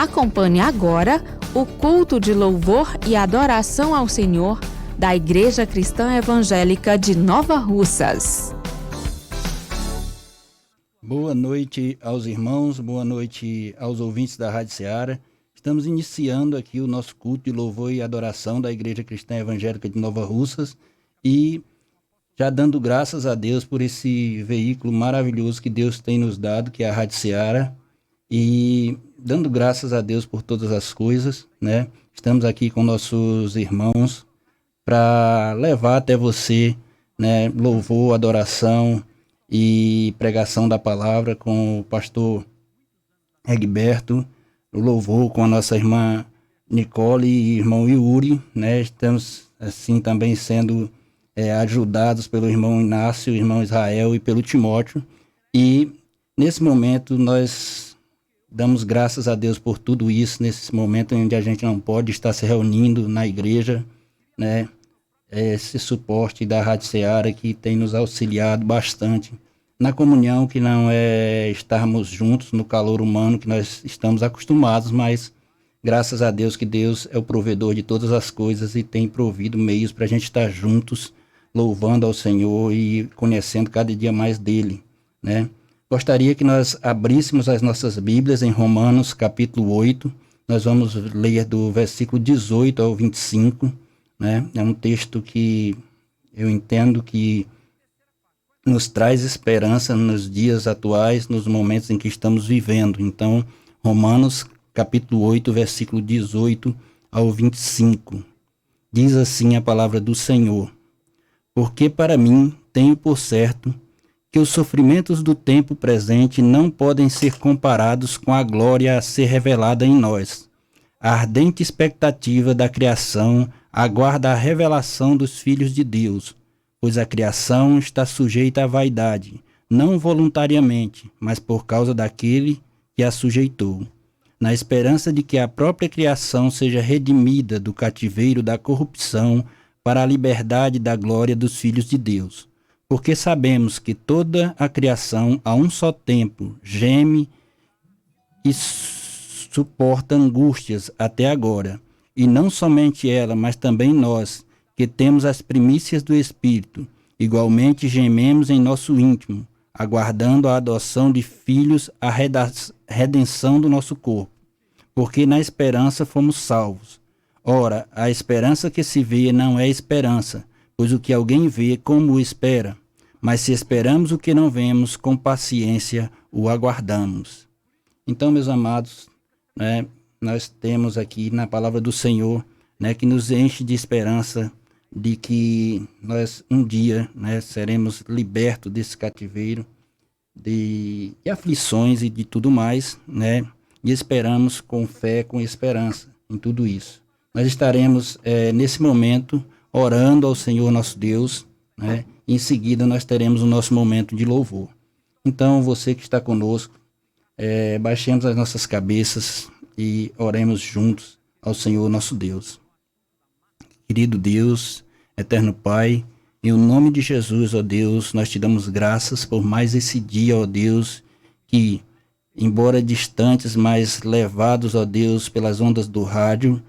Acompanhe agora o culto de louvor e adoração ao Senhor da Igreja Cristã Evangélica de Nova Russas. Boa noite aos irmãos, boa noite aos ouvintes da Rádio Seara. Estamos iniciando aqui o nosso culto de louvor e adoração da Igreja Cristã Evangélica de Nova Russas e já dando graças a Deus por esse veículo maravilhoso que Deus tem nos dado, que é a Rádio Seara, e dando graças a Deus por todas as coisas, né? Estamos aqui com nossos irmãos para levar até você, né, louvor, adoração e pregação da palavra com o pastor Egberto, o louvor com a nossa irmã Nicole e irmão Yuri, né? Estamos assim também sendo ajudados pelo irmão Inácio, irmão Israel e pelo Timóteo. E nesse momento nós damos graças a Deus por tudo isso, nesse momento onde a gente não pode estar se reunindo na igreja, né? Esse suporte da Rádio Seara que tem nos auxiliado bastante na comunhão, que não é estarmos juntos no calor humano que nós estamos acostumados, mas graças a Deus que Deus é o provedor de todas as coisas e tem provido meios para a gente estar juntos, louvando ao Senhor e conhecendo cada dia mais dele, né? Gostaria que nós abríssemos as nossas Bíblias em Romanos capítulo 8, nós vamos ler do versículo 18 ao 25, né? É um texto que eu entendo que nos traz esperança nos dias atuais, nos momentos em que estamos vivendo. Então, Romanos capítulo 8, versículo 18 ao 25. Diz assim a palavra do Senhor: Porque para mim tenho por certo que os sofrimentos do tempo presente não podem ser comparados com a glória a ser revelada em nós. A ardente expectativa da criação aguarda a revelação dos filhos de Deus, pois a criação está sujeita à vaidade, não voluntariamente, mas por causa daquele que a sujeitou, na esperança de que a própria criação seja redimida do cativeiro da corrupção para a liberdade da glória dos filhos de Deus. Porque sabemos que toda a criação, a um só tempo, geme e suporta angústias até agora. E não somente ela, mas também nós, que temos as primícias do Espírito, igualmente gememos em nosso íntimo, aguardando a adoção de filhos, a redenção do nosso corpo. Porque na esperança fomos salvos. Ora, a esperança que se vê não é esperança, pois o que alguém vê, como o espera? Mas se esperamos o que não vemos, com paciência o aguardamos. Então, meus amados, né, nós temos aqui na palavra do Senhor, né, que nos enche de esperança de que nós um dia, né, seremos libertos desse cativeiro, de aflições e de tudo mais, né, e esperamos com fé, com esperança em tudo isso. Nós estaremos nesse momento orando ao Senhor nosso Deus, né? E em seguida nós teremos o nosso momento de louvor. Então, você que está conosco, baixemos as nossas cabeças e oremos juntos ao Senhor nosso Deus. Querido Deus, eterno Pai, em o nome de Jesus, ó Deus, nós te damos graças por mais esse dia, ó Deus, que, embora distantes, mas levados, ó Deus, pelas ondas do rádio,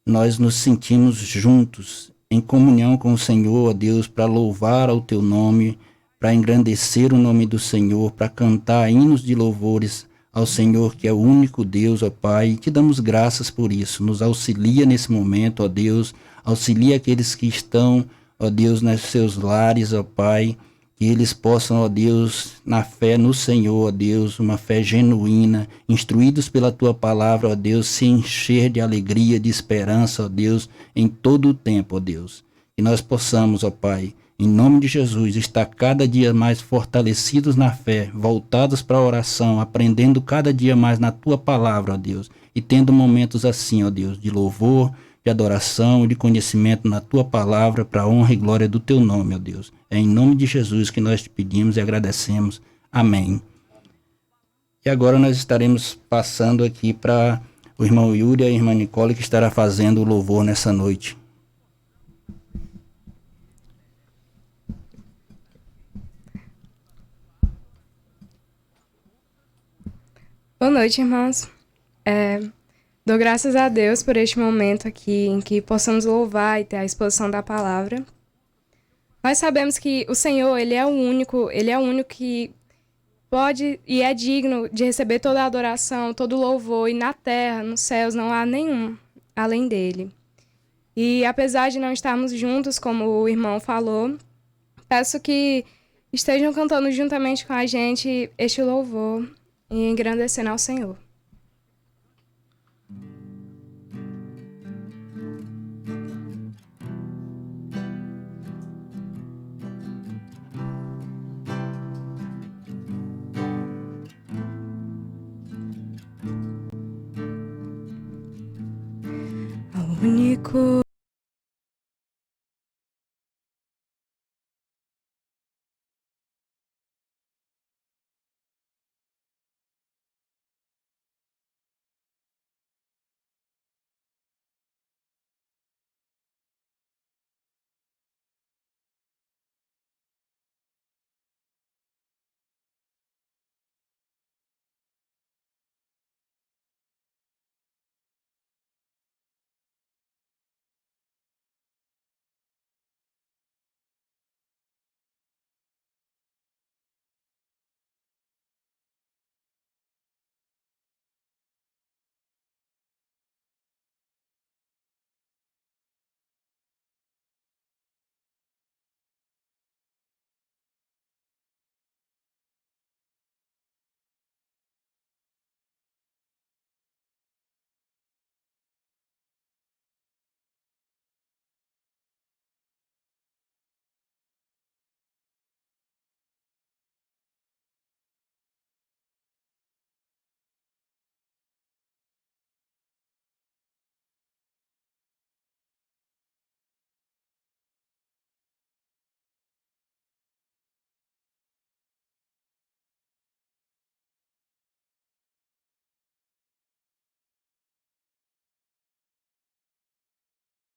nós nos sentimos juntos, em comunhão com o Senhor, ó Deus, para louvar ao teu nome, para engrandecer o nome do Senhor, para cantar hinos de louvores ao Senhor, que é o único Deus, ó Pai. E te damos graças por isso. Nos auxilia nesse momento, ó Deus. Auxilia aqueles que estão, ó Deus, nos seus lares, ó Pai. Que eles possam, ó Deus, na fé no Senhor, ó Deus, uma fé genuína, instruídos pela Tua palavra, ó Deus, se encher de alegria, de esperança, ó Deus, em todo o tempo, ó Deus. Que nós possamos, ó Pai, em nome de Jesus, estar cada dia mais fortalecidos na fé, voltados para a oração, aprendendo cada dia mais na Tua palavra, ó Deus, e tendo momentos assim, ó Deus, de louvor, de adoração, de conhecimento na Tua palavra, para a honra e glória do Teu nome, ó Deus. É em nome de Jesus que nós te pedimos e agradecemos. Amém. E agora nós estaremos passando aqui para o irmão Yuri e a irmã Nicole, que estará fazendo o louvor nessa noite. Boa noite, irmãos. Dou graças a Deus por este momento aqui em que possamos louvar e ter a exposição da palavra. Nós sabemos que o Senhor, Ele é o único que pode e é digno de receber toda a adoração, todo o louvor, e na terra, nos céus, não há nenhum além dele. E apesar de não estarmos juntos, como o irmão falou, peço que estejam cantando juntamente com a gente este louvor e engrandecendo ao Senhor. Ao único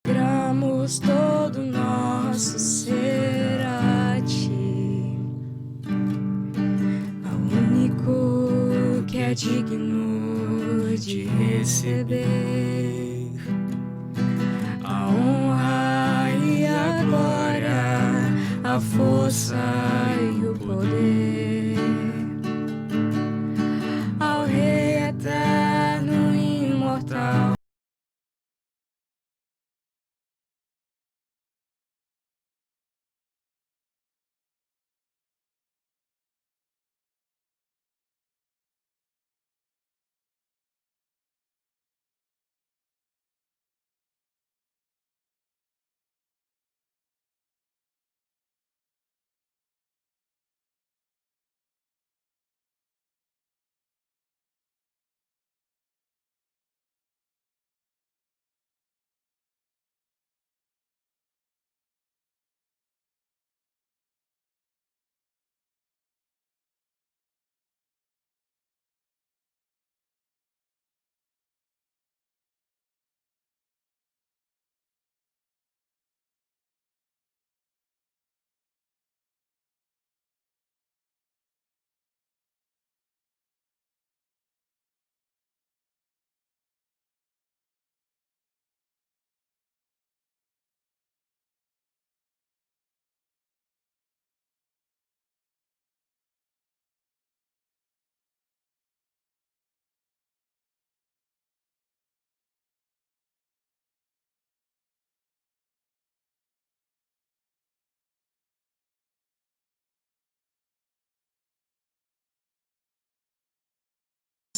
consagramos todo nosso ser a Ti, ao único que é digno de receber a honra e a glória, a força e o poder, ao Rei eterno e imortal.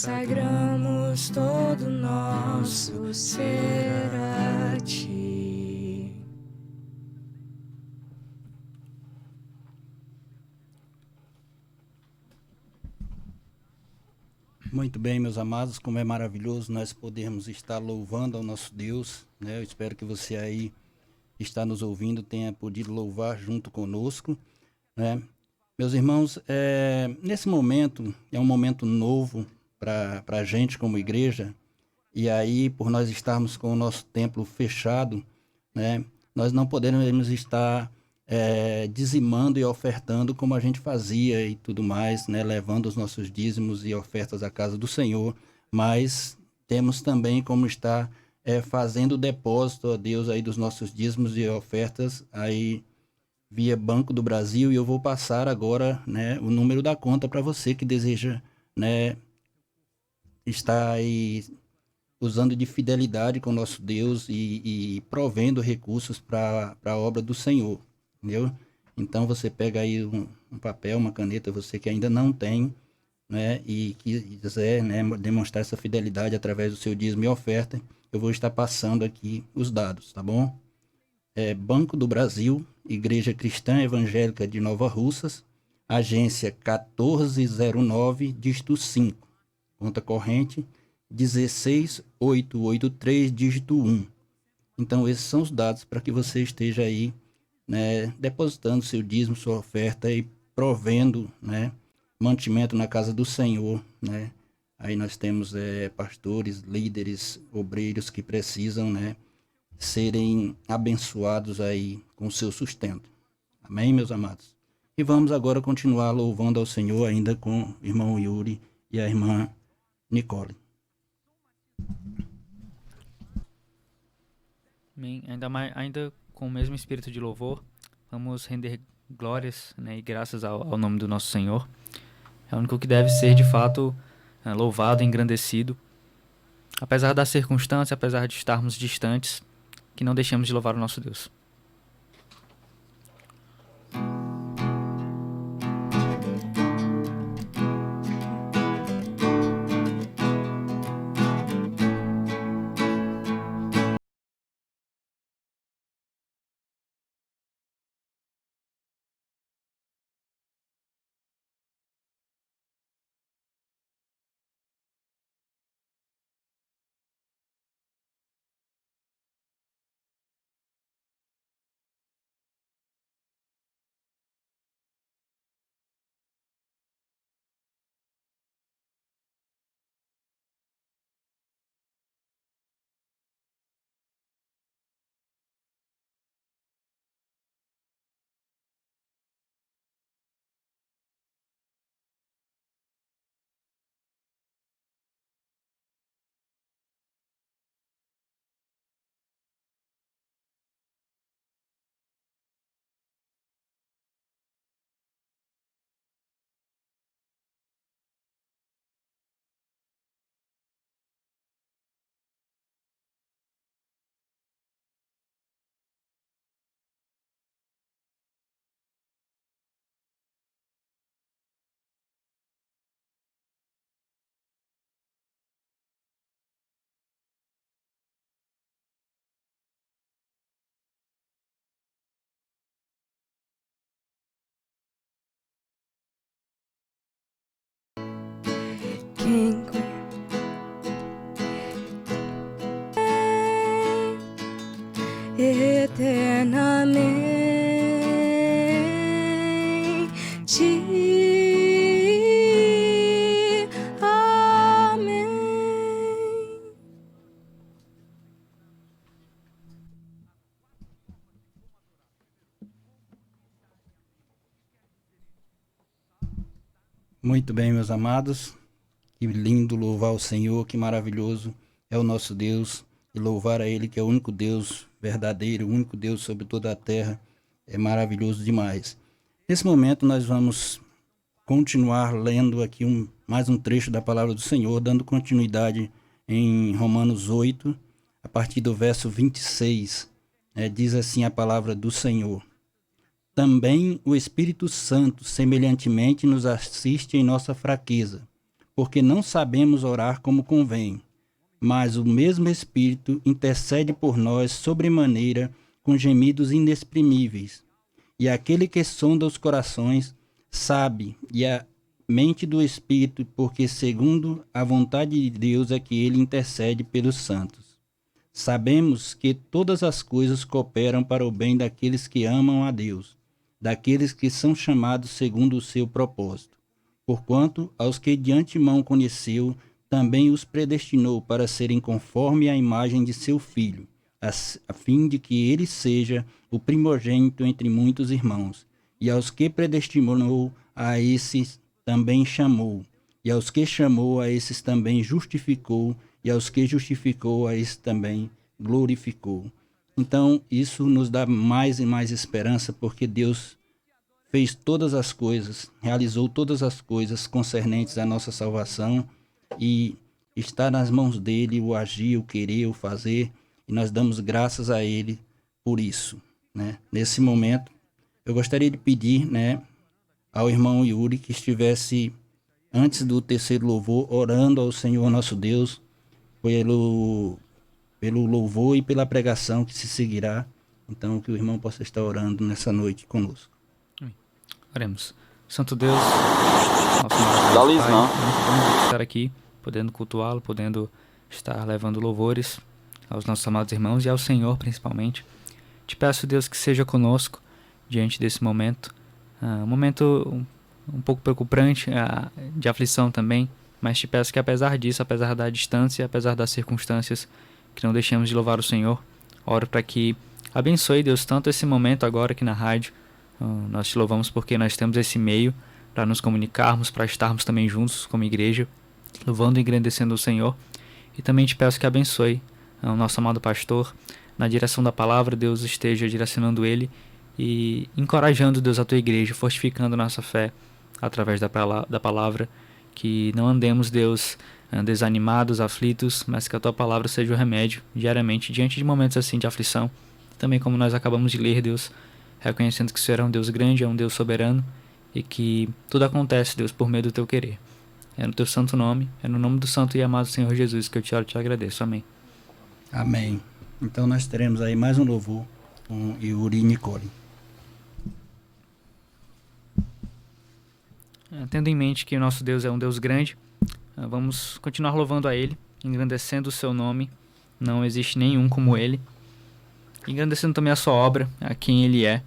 Consagramos todo nosso ser a Ti. Muito bem, meus amados, como é maravilhoso nós podermos estar louvando ao nosso Deus, né? Eu espero que você aí está nos ouvindo tenha podido louvar junto conosco, né? Meus irmãos, nesse momento é um momento novo para a gente como igreja, e aí por nós estarmos com o nosso templo fechado, né? Nós não podemos estar dizimando e ofertando como a gente fazia e tudo mais, né? Levando os nossos dízimos e ofertas à casa do Senhor, mas temos também como estar fazendo o depósito, ó Deus, aí dos nossos dízimos e ofertas aí via Banco do Brasil, e eu vou passar agora, né, o número da conta para você que deseja, né, estar aí usando de fidelidade com o nosso Deus e provendo recursos para a obra do Senhor, entendeu? Então você pega aí um papel, uma caneta, você que ainda não tem, né, e quiser, né, demonstrar essa fidelidade através do seu dízimo e oferta, eu vou estar passando aqui os dados, tá bom? Banco do Brasil, Igreja Cristã Evangélica de Nova Russas, agência 1409, dígito 5, conta corrente 16883, dígito 1. Então esses são os dados para que você esteja aí, né, depositando seu dízimo, sua oferta e provendo, né, mantimento na casa do Senhor, né? Aí nós temos pastores, líderes, obreiros que precisam, né, serem abençoados aí com o seu sustento. Amém, meus amados? E vamos agora continuar louvando ao Senhor ainda com o irmão Yuri e a irmã Nicole. Amém. Ainda com o mesmo espírito de louvor, vamos render glórias, né, e graças ao nome do nosso Senhor. É o único que deve ser, de fato, louvado e engrandecido. Apesar das circunstâncias, apesar de estarmos distantes, que não deixemos de louvar o nosso Deus. Quem eternamente. Amém. Muito bem, meus amados. Que lindo louvar o Senhor, que maravilhoso é o nosso Deus. E louvar a Ele, que é o único Deus verdadeiro, o único Deus sobre toda a terra, é maravilhoso demais. Nesse momento nós vamos continuar lendo aqui mais um trecho da palavra do Senhor, dando continuidade em Romanos 8, a partir do verso 26. Diz assim a palavra do Senhor: Também o Espírito Santo semelhantemente nos assiste em nossa fraqueza, porque não sabemos orar como convém, mas o mesmo Espírito intercede por nós sobremaneira com gemidos inexprimíveis. E aquele que sonda os corações sabe, e a mente do Espírito, porque segundo a vontade de Deus é que ele intercede pelos santos. Sabemos que todas as coisas cooperam para o bem daqueles que amam a Deus, daqueles que são chamados segundo o seu propósito. Porquanto aos que de antemão conheceu, também os predestinou para serem conforme à imagem de seu Filho, a fim de que ele seja o primogênito entre muitos irmãos. E aos que predestinou, a esses também chamou. E aos que chamou, a esses também justificou. e aos que justificou, a esse também glorificou. Então, isso nos dá mais e mais esperança, porque Deus fez todas as coisas, realizou todas as coisas concernentes à nossa salvação, e está nas mãos dele o agir, o querer, o fazer, e nós damos graças a ele por isso, né? Nesse momento, eu gostaria de pedir, né, ao irmão Yuri que estivesse, antes do terceiro louvor, orando ao Senhor nosso Deus pelo louvor e pela pregação que se seguirá. Então, que o irmão possa estar orando nessa noite conosco. Oremos. Santo Deus, nosso Deus, Pai, muito bom estar aqui, podendo cultuá-lo, podendo estar levando louvores aos nossos amados irmãos e ao Senhor principalmente. Te peço, Deus, que seja conosco diante desse momento, um momento um pouco preocupante, de aflição também, mas te peço que apesar disso, apesar da distância, apesar das circunstâncias, que não deixemos de louvar o Senhor. Oro para que abençoe, Deus, tanto esse momento agora aqui na rádio. Nós te louvamos porque nós temos esse meio para nos comunicarmos, para estarmos também juntos como igreja, louvando e engrandecendo o Senhor. E também te peço que abençoe o nosso amado pastor, na direção da palavra, Deus esteja direcionando ele e encorajando, Deus, a tua igreja, fortificando nossa fé através da palavra, que não andemos, Deus, desanimados, aflitos, mas que a tua palavra seja o remédio diariamente diante de momentos assim de aflição. Também como nós acabamos de ler, Deus, reconhecendo que o Senhor é um Deus grande, é um Deus soberano e que tudo acontece, Deus, por meio do teu querer. É no teu santo nome, é no nome do santo e amado Senhor Jesus que eu te oro e te agradeço. Amém. Amém. Então nós teremos aí mais um louvor com Yuri e Nicole. Tendo em mente que o nosso Deus é um Deus grande, vamos continuar louvando a Ele, engrandecendo o seu nome. Não existe nenhum como Ele. Engrandecendo também a sua obra, a quem Ele é.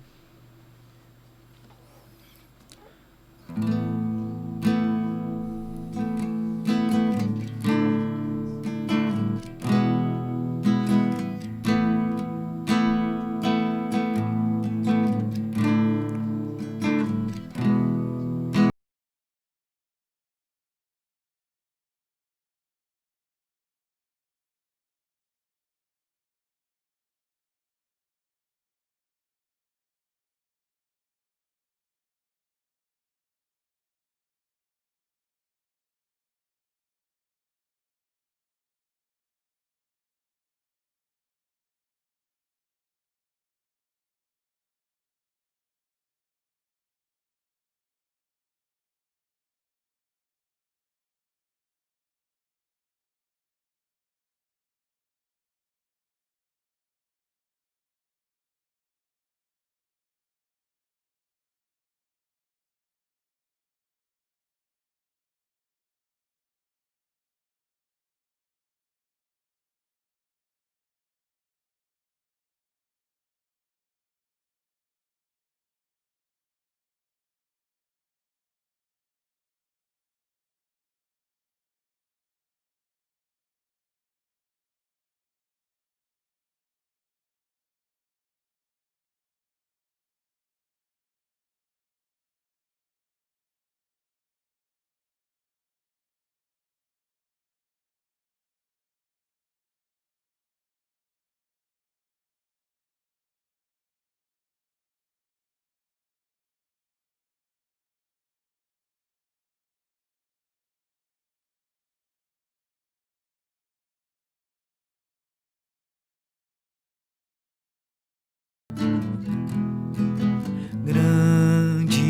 Grande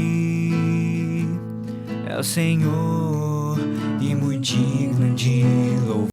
é o Senhor e muito digno de louvor.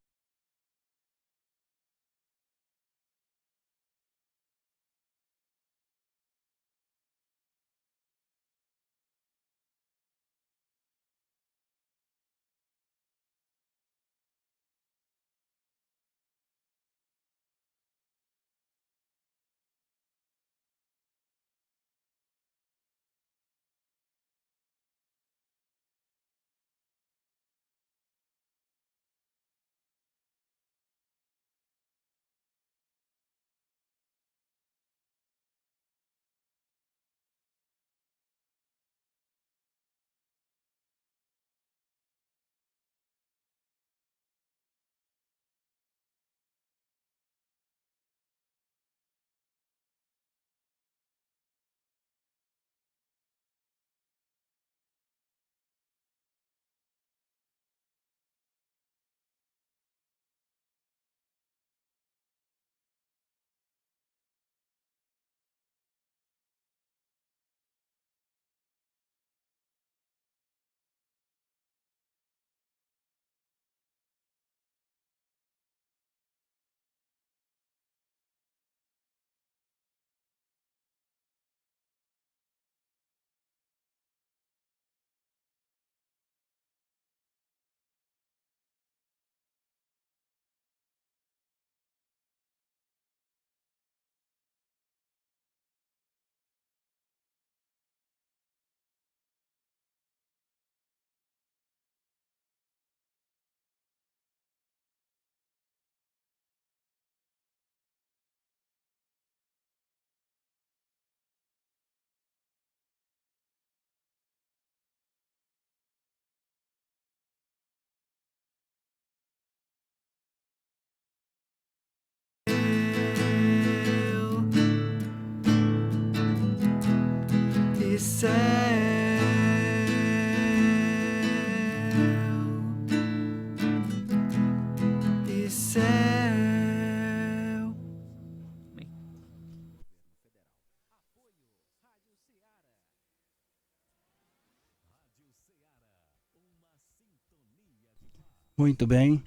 céu e céu. Muito bem.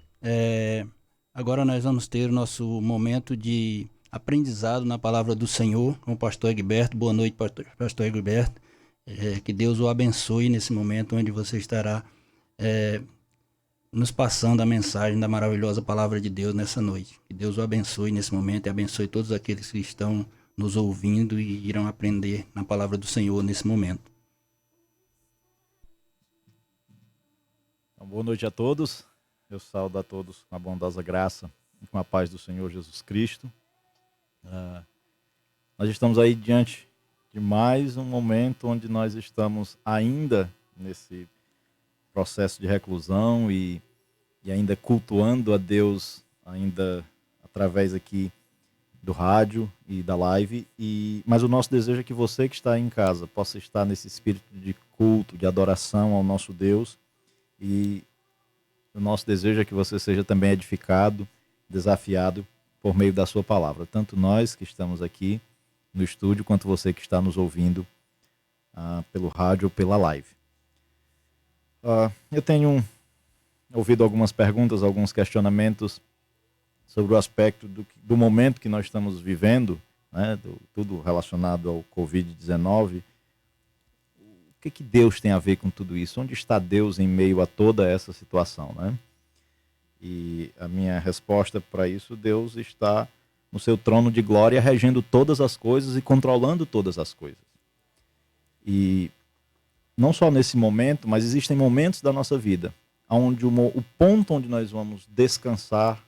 Agora nós vamos ter o nosso momento de aprendizado na palavra do Senhor com o pastor Egberto. Boa noite, pastor Egberto. Que Deus o abençoe nesse momento onde você estará nos passando a mensagem da maravilhosa palavra de Deus nessa noite. Que Deus o abençoe nesse momento e abençoe todos aqueles que estão nos ouvindo e irão aprender na palavra do Senhor nesse momento. Então, boa noite a todos. Eu saúdo a todos com a bondosa graça e com a paz do Senhor Jesus Cristo. Nós estamos aí diante de mais um momento onde nós estamos ainda nesse processo de reclusão e ainda cultuando a Deus, ainda através aqui do rádio e da live. Mas o nosso desejo é que você que está aí em casa possa estar nesse espírito de culto, de adoração ao nosso Deus. E o nosso desejo é que você seja também edificado, desafiado por meio da sua palavra. Tanto nós que estamos aqui no estúdio, quanto você que está nos ouvindo pelo rádio ou pela live. Eu tenho ouvido algumas perguntas, alguns questionamentos sobre o aspecto do momento que nós estamos vivendo, né, tudo relacionado ao Covid-19. O que Deus tem a ver com tudo isso? Onde está Deus em meio a toda essa situação, né? E a minha resposta para isso: Deus está no seu trono de glória, regendo todas as coisas e controlando todas as coisas. E não só nesse momento, mas existem momentos da nossa vida onde o ponto onde nós vamos descansar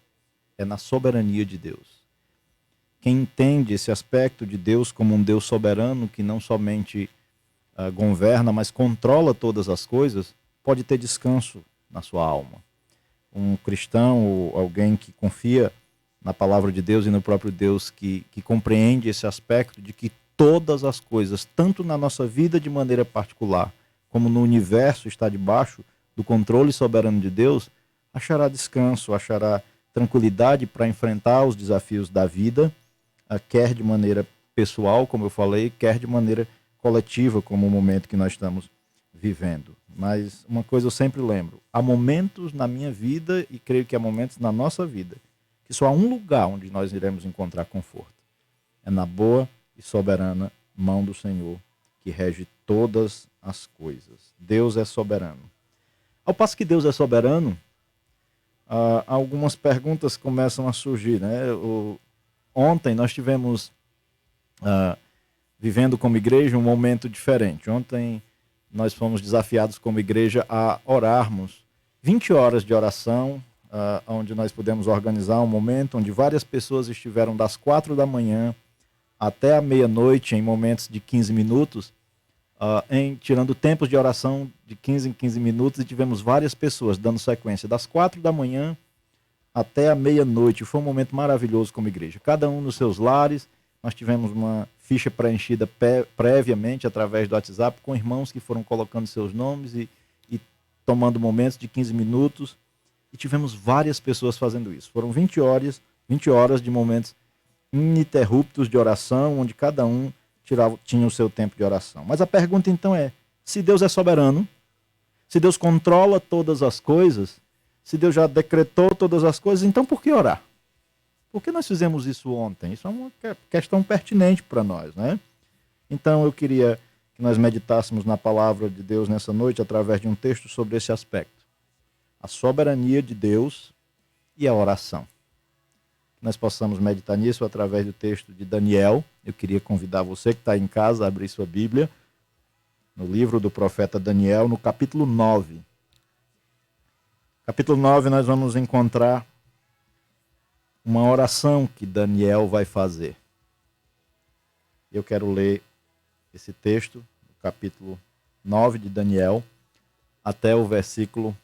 é na soberania de Deus. Quem entende esse aspecto de Deus como um Deus soberano, que não somente governa, mas controla todas as coisas, pode ter descanso na sua alma. Um cristão ou alguém que confia na palavra de Deus e no próprio Deus, que compreende esse aspecto de que todas as coisas, tanto na nossa vida de maneira particular, como no universo, está debaixo do controle soberano de Deus, achará descanso, achará tranquilidade para enfrentar os desafios da vida, quer de maneira pessoal, como eu falei, quer de maneira coletiva, como o momento que nós estamos vivendo. Mas uma coisa eu sempre lembro: há momentos na minha vida, e creio que há momentos na nossa vida, que só há um lugar onde nós iremos encontrar conforto. É na boa e soberana mão do Senhor, que rege todas as coisas. Deus é soberano. Ao passo que Deus é soberano, algumas perguntas começam a surgir, né? Ontem nós tivemos, vivendo como igreja, um momento diferente. Ontem nós fomos desafiados como igreja a orarmos 20 horas de oração, onde nós pudemos organizar um momento onde várias pessoas estiveram das 4 da manhã até a meia-noite, em momentos de 15 minutos, tirando tempos de oração de 15 em 15 minutos, e tivemos várias pessoas dando sequência das 4 da manhã até a meia-noite. Foi um momento maravilhoso como igreja. Cada um nos seus lares. Nós tivemos uma ficha preenchida previamente através do WhatsApp com irmãos que foram colocando seus nomes e tomando momentos de 15 minutos. E tivemos várias pessoas fazendo isso. Foram 20 horas de momentos ininterruptos de oração, onde cada um tinha o seu tempo de oração. Mas a pergunta então é: se Deus é soberano, se Deus controla todas as coisas, se Deus já decretou todas as coisas, então por que orar? Por que nós fizemos isso ontem? Isso é uma questão pertinente para nós, né? Então eu queria que nós meditássemos na palavra de Deus nessa noite através de um texto sobre esse aspecto: a soberania de Deus e a oração. Que nós possamos meditar nisso através do texto de Daniel. Eu queria convidar você que está em casa a abrir sua Bíblia no livro do profeta Daniel, no capítulo 9. Capítulo 9 nós vamos encontrar uma oração que Daniel vai fazer. Eu quero ler esse texto, do capítulo 9 de Daniel, até o versículo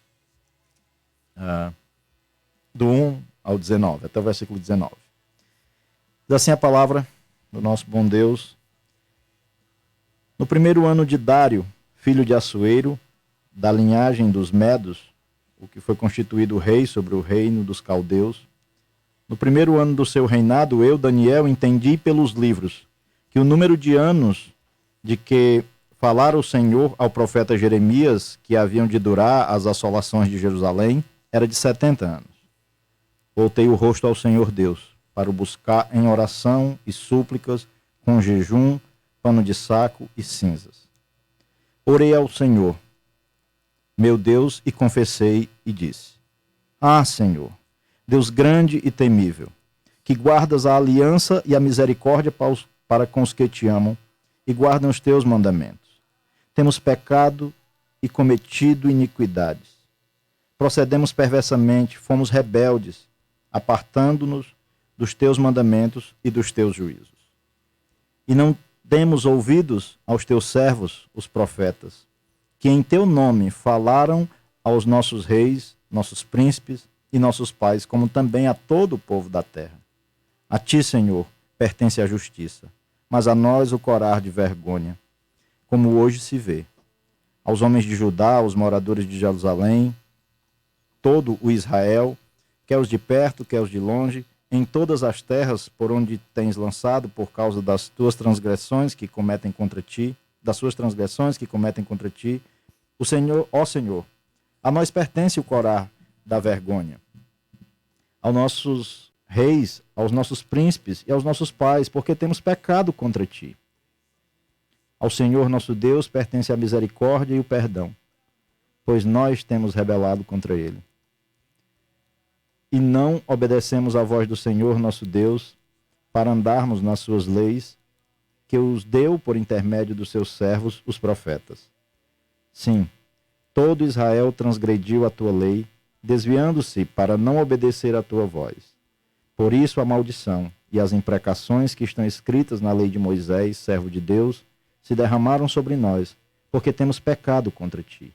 do 1 ao 19, até o versículo 19. Diz assim a palavra do nosso bom Deus: No primeiro ano de Dário, filho de Assuero, da linhagem dos Medos, o que foi constituído rei sobre o reino dos caldeus, no primeiro ano do seu reinado, eu, Daniel, entendi pelos livros que o número de anos de que falara o Senhor ao profeta Jeremias, que haviam de durar as assolações de Jerusalém, era de 70 anos. Voltei o rosto ao Senhor Deus, para o buscar em oração e súplicas, com jejum, pano de saco e cinzas. Orei ao Senhor, meu Deus, e confessei e disse: Ah, Senhor, Deus grande e temível, que guardas a aliança e a misericórdia para com os que te amam e guardam os teus mandamentos. Temos pecado e cometido iniquidades. Procedemos perversamente, fomos rebeldes, apartando-nos dos teus mandamentos e dos teus juízos. E não demos ouvidos aos teus servos, os profetas, que em teu nome falaram aos nossos reis, nossos príncipes e nossos pais, como também a todo o povo da terra. A ti, Senhor, pertence a justiça, mas a nós o corar de vergonha, como hoje se vê. Aos homens de Judá, aos moradores de Jerusalém, todo o Israel, quer os de perto, quer os de longe, em todas as terras por onde tens lançado por causa das tuas transgressões que cometem contra ti, das suas transgressões que cometem contra ti, o Senhor, ó Senhor, a nós pertence o corar da vergonha, aos nossos reis, aos nossos príncipes e aos nossos pais, porque temos pecado contra ti. Ao Senhor nosso Deus pertence a misericórdia e o perdão, pois nós temos rebelado contra ele. E não obedecemos à voz do Senhor nosso Deus para andarmos nas suas leis, que os deu por intermédio dos seus servos, os profetas. Sim, todo Israel transgrediu a tua lei, desviando-se para não obedecer à tua voz. Por isso a maldição e as imprecações que estão escritas na lei de Moisés, servo de Deus, se derramaram sobre nós, porque temos pecado contra ti.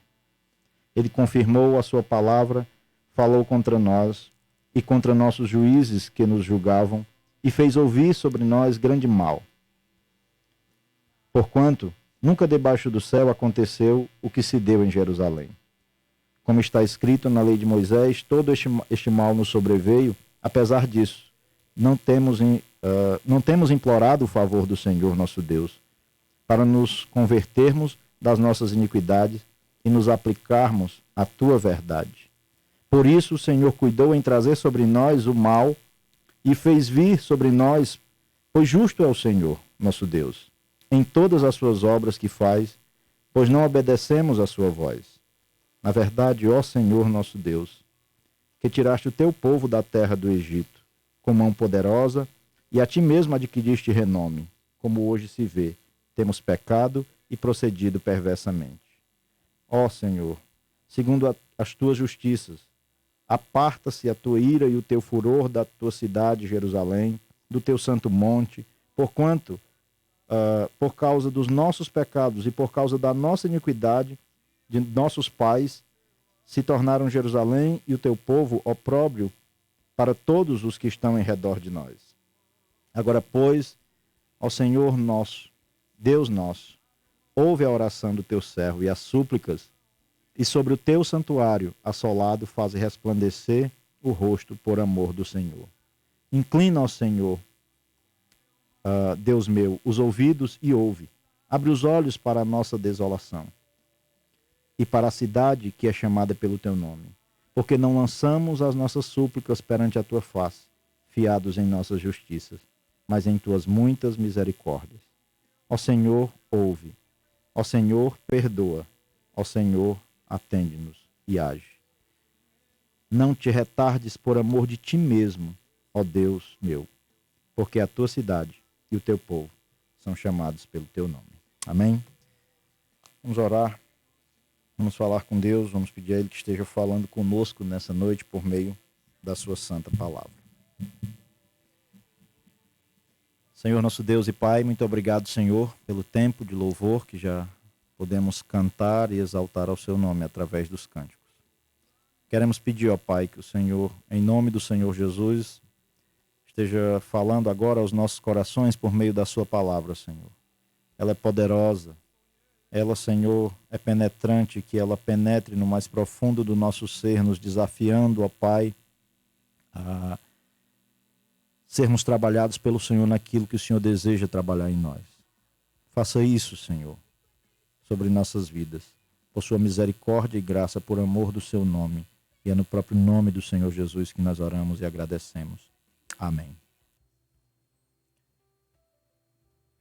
Ele confirmou a sua palavra, falou contra nós e contra nossos juízes que nos julgavam, e fez ouvir sobre nós grande mal. Porquanto nunca debaixo do céu aconteceu o que se deu em Jerusalém. Como está escrito na lei de Moisés, todo este mal nos sobreveio. Apesar disso, não temos implorado o favor do Senhor nosso Deus, para nos convertermos das nossas iniquidades e nos aplicarmos à tua verdade. Por isso o Senhor cuidou em trazer sobre nós o mal e fez vir sobre nós, pois justo é o Senhor, nosso Deus, em todas as suas obras que faz, pois não obedecemos à sua voz. Na verdade, ó Senhor nosso Deus, que tiraste o teu povo da terra do Egito, com mão poderosa, e a ti mesmo adquiriste renome, como hoje se vê, temos pecado e procedido perversamente. Ó Senhor, segundo as tuas justiças, aparta-se a tua ira e o teu furor da tua cidade, Jerusalém, do teu santo monte, porquanto, por causa dos nossos pecados e por causa da nossa iniquidade, de nossos pais, se tornaram Jerusalém e o teu povo opróbrio para todos os que estão em redor de nós. Agora, pois, ao Senhor nosso, Deus nosso, ouve a oração do teu servo e as súplicas, e sobre o teu santuário assolado faze resplandecer o rosto por amor do Senhor. Inclina ao Senhor, Deus meu, os ouvidos e ouve. Abre os olhos para a nossa desolação e para a cidade que é chamada pelo teu nome. Porque não lançamos as nossas súplicas perante a tua face, fiados em nossas justiças, mas em tuas muitas misericórdias. Ó Senhor, ouve. Ó Senhor, perdoa. Ó Senhor, atende-nos e age. Não te retardes por amor de ti mesmo, ó Deus meu, porque a tua cidade e o teu povo são chamados pelo teu nome. Amém? Vamos orar, vamos falar com Deus, vamos pedir a Ele que esteja falando conosco nessa noite por meio da sua santa palavra. Senhor, nosso Deus e Pai, muito obrigado, Senhor, pelo tempo de louvor que já podemos cantar e exaltar ao seu nome através dos cânticos. Queremos pedir, ó Pai, que o Senhor, em nome do Senhor Jesus, esteja falando agora aos nossos corações por meio da sua palavra, Senhor. Ela é poderosa, ela, Senhor, é penetrante, que ela penetre no mais profundo do nosso ser, nos desafiando, ó Pai, a sermos trabalhados pelo Senhor naquilo que o Senhor deseja trabalhar em nós. Faça isso, Senhor, sobre nossas vidas, por sua misericórdia e graça, por amor do seu nome. E é no próprio nome do Senhor Jesus que nós oramos e agradecemos. Amém.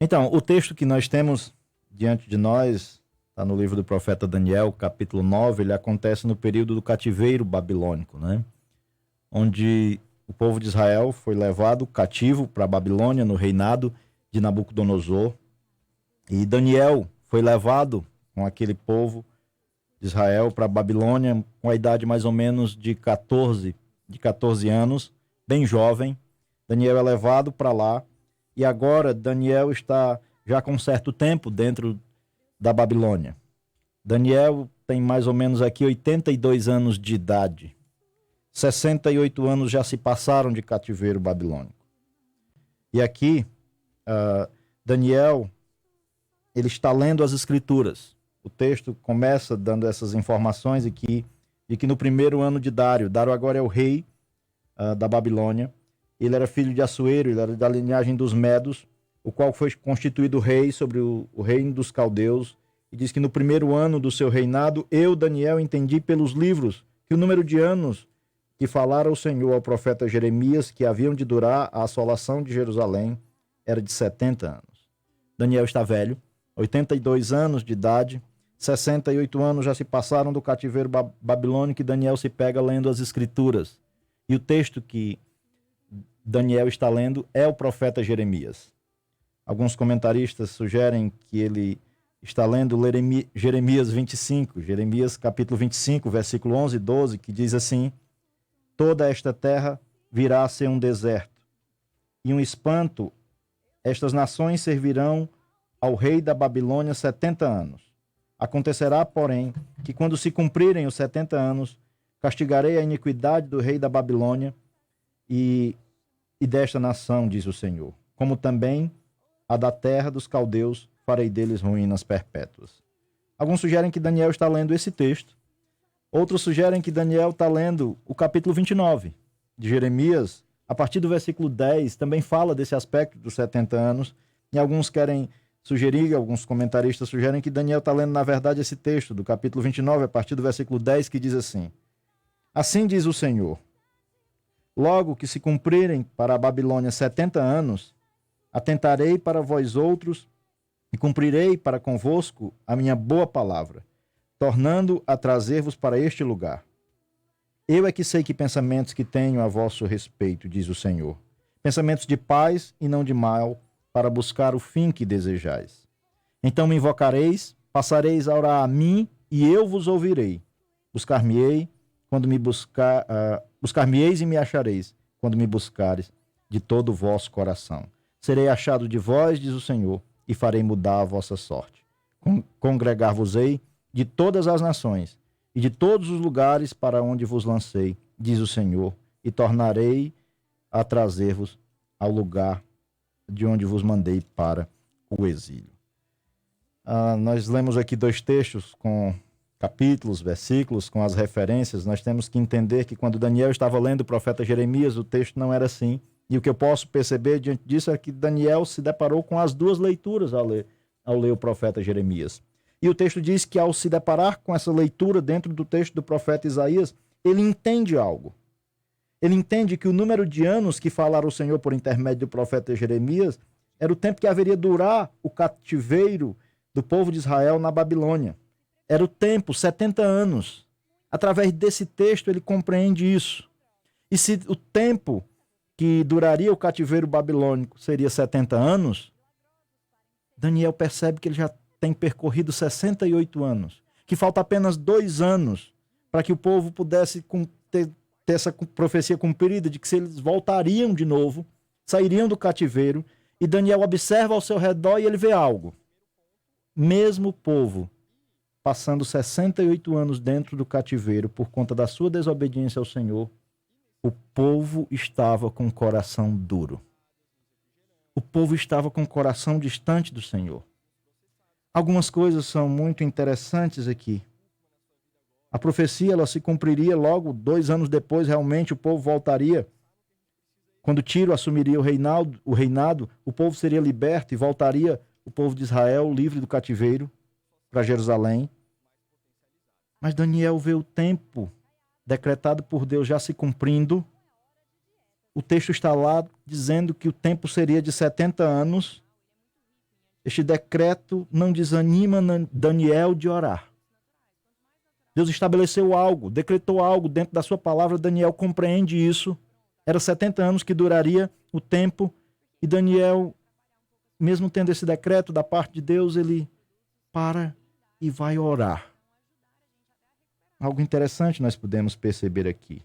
Então, o texto que nós temos diante de nós está no livro do profeta Daniel, capítulo 9. Ele acontece no período do cativeiro babilônico, né? Onde o povo de Israel foi levado cativo para a Babilônia, no reinado de Nabucodonosor. E Daniel foi levado com aquele povo de Israel para a Babilônia com a idade mais ou menos de 14 anos, bem jovem. Daniel é levado para lá e agora Daniel está já com um certo tempo dentro da Babilônia. Daniel tem mais ou menos aqui 82 anos de idade. 68 anos já se passaram de cativeiro babilônico. E aqui, Daniel, ele está lendo as Escrituras. O texto começa dando essas informações de que no primeiro ano de Dário agora é o rei da Babilônia. Ele era filho de Assuero, ele era da linhagem dos Medos, o qual foi constituído rei sobre o reino dos caldeus. E diz que no primeiro ano do seu reinado, eu, Daniel, entendi pelos livros que o número de anos que falara o Senhor ao profeta Jeremias que haviam de durar a assolação de Jerusalém era de 70 anos. Daniel está velho, 82 anos de idade, 68 anos já se passaram do cativeiro babilônico e Daniel se pega lendo as Escrituras. E o texto que Daniel está lendo é o profeta Jeremias. Alguns comentaristas sugerem que ele está lendo Jeremias 25, Jeremias capítulo 25, versículo 11 e 12, que diz assim: toda esta terra virá a ser um deserto, e um espanto, estas nações servirão ao rei da Babilônia 70 anos. Acontecerá, porém, que quando se cumprirem os 70 anos, castigarei a iniquidade do rei da Babilônia e desta nação, diz o Senhor, como também a da terra dos caldeus, farei deles ruínas perpétuas. Alguns sugerem que Daniel está lendo esse texto. Outros sugerem que Daniel está lendo o capítulo 29 de Jeremias. A partir do versículo 10 também fala desse aspecto dos 70 anos. E alguns querem sugerir, alguns comentaristas sugerem que Daniel está lendo, na verdade, esse texto do capítulo 29, a partir do versículo 10, que diz assim: assim diz o Senhor, logo que se cumprirem para a Babilônia 70 anos, atentarei para vós outros e cumprirei para convosco a minha boa palavra, tornando a trazer-vos para este lugar. Eu é que sei que pensamentos que tenho a vosso respeito, diz o Senhor, pensamentos de paz e não de mal, para buscar o fim que desejais. Então me invocareis, passareis a orar a mim, e eu vos ouvirei. Buscar-me-ei quando me buscar-me-eis e me achareis, quando me buscares de todo o vosso coração. Serei achado de vós, diz o Senhor, e farei mudar a vossa sorte. Congregar-vos-ei de todas as nações e de todos os lugares para onde vos lancei, diz o Senhor, e tornarei a trazer-vos ao lugar de onde vos mandei para o exílio. Nós lemos aqui dois textos com capítulos, versículos, com as referências. Nós temos que entender que quando Daniel estava lendo o profeta Jeremias, o texto não era assim. E o que eu posso perceber diante disso é que Daniel se deparou com as duas leituras ao ler o profeta Jeremias. E o texto diz que ao se deparar com essa leitura dentro do texto do profeta Isaías, ele entende algo. Ele entende que o número de anos que falara o Senhor por intermédio do profeta Jeremias era o tempo que haveria durar o cativeiro do povo de Israel na Babilônia. Era o tempo, 70 anos. Através desse texto ele compreende isso. E se o tempo que duraria o cativeiro babilônico seria 70 anos, Daniel percebe que ele já tem percorrido 68 anos, que falta apenas 2 anos para que o povo pudesse ter essa profecia cumprida de que se eles voltariam de novo, sairiam do cativeiro, e Daniel observa ao seu redor e ele vê algo. Mesmo o povo passando 68 anos dentro do cativeiro por conta da sua desobediência ao Senhor, o povo estava com o coração duro. O povo estava com o coração distante do Senhor. Algumas coisas são muito interessantes aqui. A profecia ela se cumpriria logo 2 anos depois, realmente o povo voltaria. Quando Tiro assumiria o reinado, o povo seria liberto e voltaria o povo de Israel livre do cativeiro para Jerusalém. Mas Daniel vê o tempo decretado por Deus já se cumprindo. O texto está lá dizendo que o tempo seria de 70 anos. Este decreto não desanima Daniel de orar. Deus estabeleceu algo, decretou algo dentro da sua palavra, Daniel compreende isso. Era 70 anos que duraria o tempo, e Daniel, mesmo tendo esse decreto da parte de Deus, ele para e vai orar. Algo interessante nós podemos perceber aqui.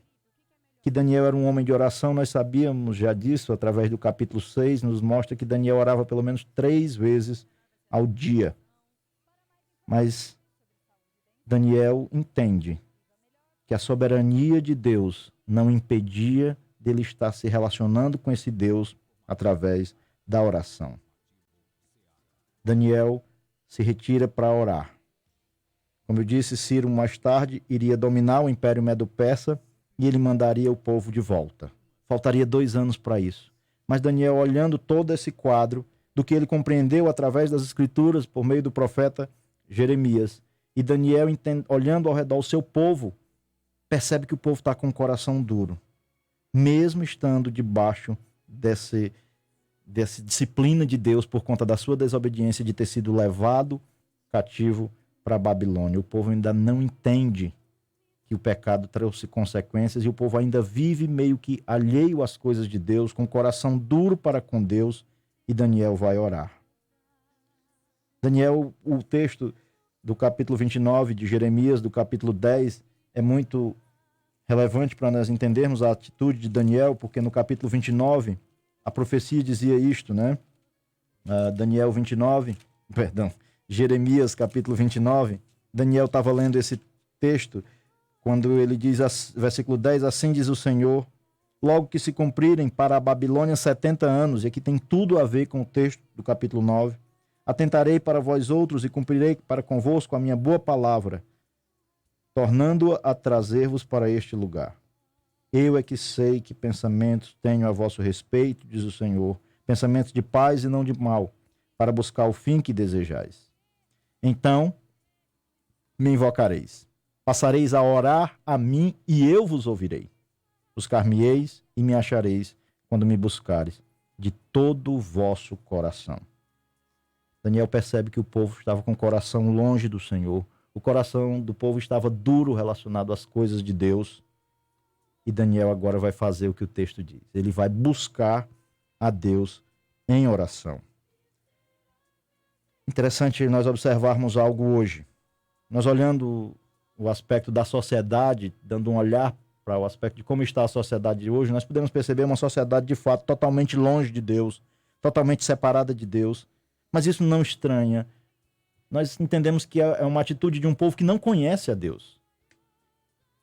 Que Daniel era um homem de oração, nós sabíamos já disso, através do capítulo 6, nos mostra que Daniel orava pelo menos 3 vezes ao dia. Mas Daniel entende que a soberania de Deus não impedia dele estar se relacionando com esse Deus através da oração. Daniel se retira para orar. Como eu disse, Ciro mais tarde iria dominar o Império Medo-Persa e ele mandaria o povo de volta. Faltaria 2 anos para isso. Mas Daniel, olhando todo esse quadro do que ele compreendeu através das Escrituras por meio do profeta Jeremias, e Daniel, olhando ao redor o seu povo, percebe que o povo está com o coração duro, mesmo estando debaixo dessa disciplina de Deus por conta da sua desobediência de ter sido levado cativo para a Babilônia. O povo ainda não entende que o pecado trouxe consequências e o povo ainda vive meio que alheio às coisas de Deus, com o coração duro para com Deus, e Daniel vai orar. Daniel, o texto do capítulo 29 de Jeremias, do capítulo 10, é muito relevante para nós entendermos a atitude de Daniel, porque no capítulo 29, a profecia dizia isto, né? Jeremias, capítulo 29, Daniel estava lendo esse texto, quando ele diz, versículo 10, assim diz o Senhor, logo que se cumprirem para a Babilônia 70 anos, e aqui tem tudo a ver com o texto do capítulo 9, atentarei para vós outros e cumprirei para convosco a minha boa palavra, tornando-a a trazer-vos para este lugar. Eu é que sei que pensamentos tenho a vosso respeito, diz o Senhor, pensamentos de paz e não de mal, para buscar o fim que desejais. Então me invocareis, passareis a orar a mim e eu vos ouvirei. Buscar-me-eis e me achareis quando me buscares de todo o vosso coração. Daniel percebe que o povo estava com o coração longe do Senhor. O coração do povo estava duro relacionado às coisas de Deus. E Daniel agora vai fazer o que o texto diz. Ele vai buscar a Deus em oração. Interessante nós observarmos algo hoje. Nós olhando o aspecto da sociedade, dando um olhar para o aspecto de como está a sociedade de hoje, nós podemos perceber uma sociedade de fato totalmente longe de Deus, totalmente separada de Deus. Mas isso não estranha. Nós entendemos que é uma atitude de um povo que não conhece a Deus.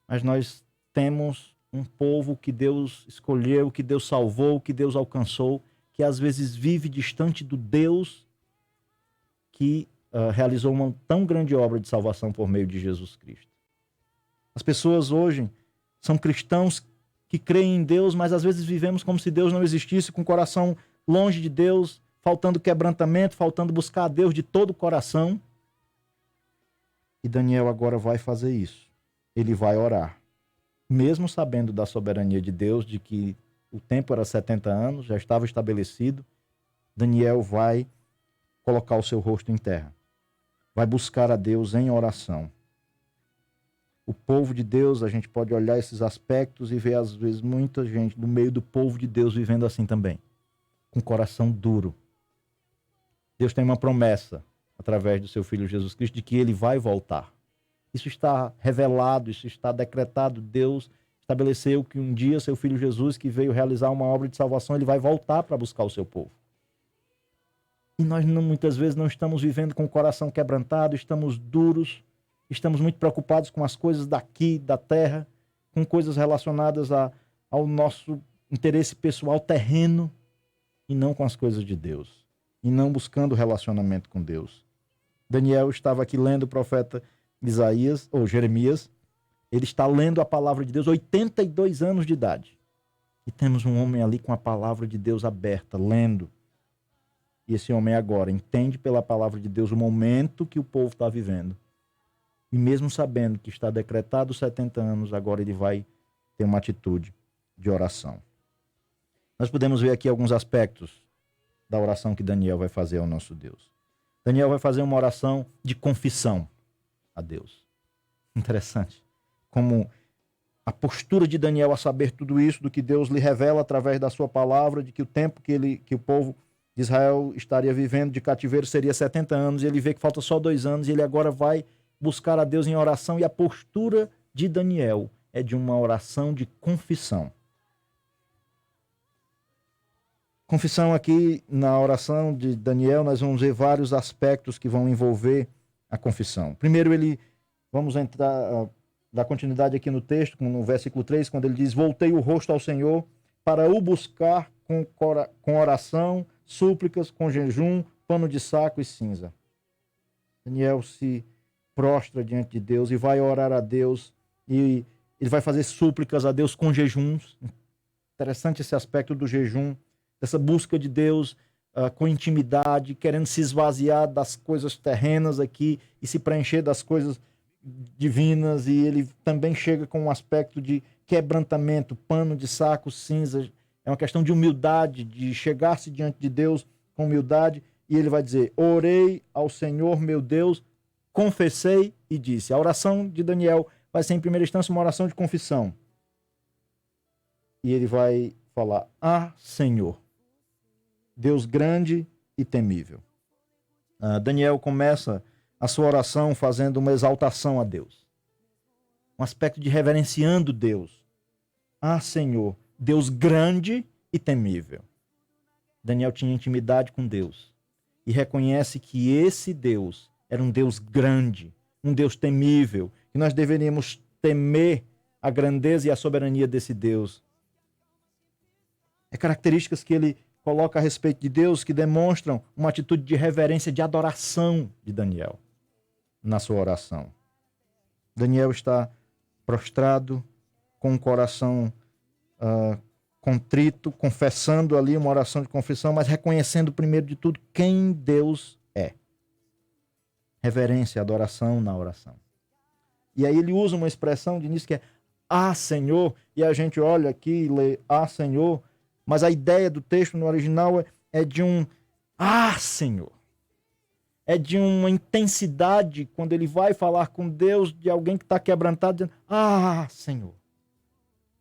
Mas nós temos um povo que Deus escolheu, que Deus salvou, que Deus alcançou, que às vezes vive distante do Deus que realizou uma tão grande obra de salvação por meio de Jesus Cristo. As pessoas hoje são cristãos que creem em Deus, mas às vezes vivemos como se Deus não existisse, com o coração longe de Deus, faltando quebrantamento, faltando buscar a Deus de todo o coração. E Daniel agora vai fazer isso. Ele vai orar. Mesmo sabendo da soberania de Deus, de que o tempo era 70 anos, já estava estabelecido, Daniel vai colocar o seu rosto em terra. Vai buscar a Deus em oração. O povo de Deus, a gente pode olhar esses aspectos e ver, às vezes, muita gente no meio do povo de Deus vivendo assim também, com coração duro. Deus tem uma promessa, através do seu Filho Jesus Cristo, de que ele vai voltar. Isso está revelado, isso está decretado. Deus estabeleceu que um dia seu Filho Jesus, que veio realizar uma obra de salvação, ele vai voltar para buscar o seu povo. E nós muitas vezes não estamos vivendo com o coração quebrantado, estamos duros, estamos muito preocupados com as coisas daqui, da terra, com coisas relacionadas ao nosso interesse pessoal terreno, e não com as coisas de Deus. E não buscando relacionamento com Deus. Daniel estava aqui lendo o profeta Isaías, ou Jeremias. Ele está lendo a palavra de Deus, 82 anos de idade. E temos um homem ali com a palavra de Deus aberta, lendo. E esse homem agora entende pela palavra de Deus o momento que o povo está vivendo. E mesmo sabendo que está decretado 70 anos, agora ele vai ter uma atitude de oração. Nós podemos ver aqui alguns aspectos da oração que Daniel vai fazer ao nosso Deus. Daniel vai fazer uma oração de confissão a Deus. Interessante. Como a postura de Daniel a saber tudo isso, do que Deus lhe revela através da sua palavra, de que o tempo que o povo de Israel estaria vivendo de cativeiro seria 70 anos, e ele vê que falta só 2 anos, e ele agora vai buscar a Deus em oração, e a postura de Daniel é de uma oração de confissão. Confissão aqui, na oração de Daniel, nós vamos ver vários aspectos que vão envolver a confissão. Primeiro, vamos entrar, dar continuidade aqui no texto, no versículo 3, quando ele diz: voltei o rosto ao Senhor para o buscar com oração, súplicas, com jejum, pano de saco e cinza. Daniel se prostra diante de Deus e vai orar a Deus, e ele vai fazer súplicas a Deus com jejuns. Interessante esse aspecto do jejum, dessa busca de Deus com intimidade, querendo se esvaziar das coisas terrenas aqui e se preencher das coisas divinas. E ele também chega com um aspecto de quebrantamento, pano de saco, cinza. É uma questão de humildade, de chegar-se diante de Deus com humildade. E ele vai dizer: orei ao Senhor meu Deus, confessei e disse. A oração de Daniel vai ser, em primeira instância, uma oração de confissão. E ele vai falar: ah, Senhor, Deus grande e temível. Daniel começa a sua oração fazendo uma exaltação a Deus. Um aspecto de reverenciando Deus. Ah, Senhor, Deus grande e temível. Daniel tinha intimidade com Deus e reconhece que esse Deus era um Deus grande, um Deus temível, que nós deveríamos temer a grandeza e a soberania desse Deus. É características que ele coloca a respeito de Deus que demonstram uma atitude de reverência, de adoração de Daniel na sua oração. Daniel está prostrado, com o coração contrito, confessando ali uma oração de confissão, mas reconhecendo primeiro de tudo quem Deus é. Reverência, adoração na oração. E aí ele usa uma expressão de início que é ah, Senhor, e a gente olha aqui e lê ah, Senhor, mas a ideia do texto no original é de um ah, Senhor. É de uma intensidade, quando ele vai falar com Deus, de alguém que está quebrantado, dizendo ah, Senhor.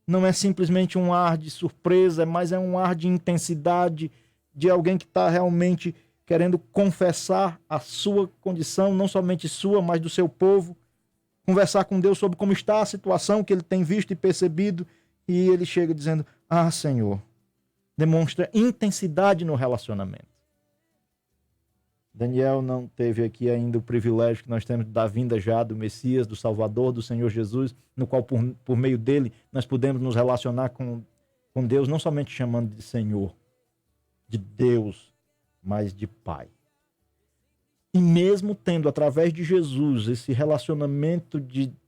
Não é simplesmente um ar de surpresa, mas é um ar de intensidade, de alguém que está realmente querendo confessar a sua condição, não somente sua, mas do seu povo. Conversar com Deus sobre como está a situação que ele tem visto e percebido, e ele chega dizendo ah, Senhor. Demonstra intensidade no relacionamento. Daniel não teve aqui ainda o privilégio que nós temos da vinda já do Messias, do Salvador, do Senhor Jesus, no qual por meio dele nós podemos nos relacionar com Deus, não somente chamando de Senhor, de Deus, mas de Pai. E mesmo tendo através de Jesus esse relacionamento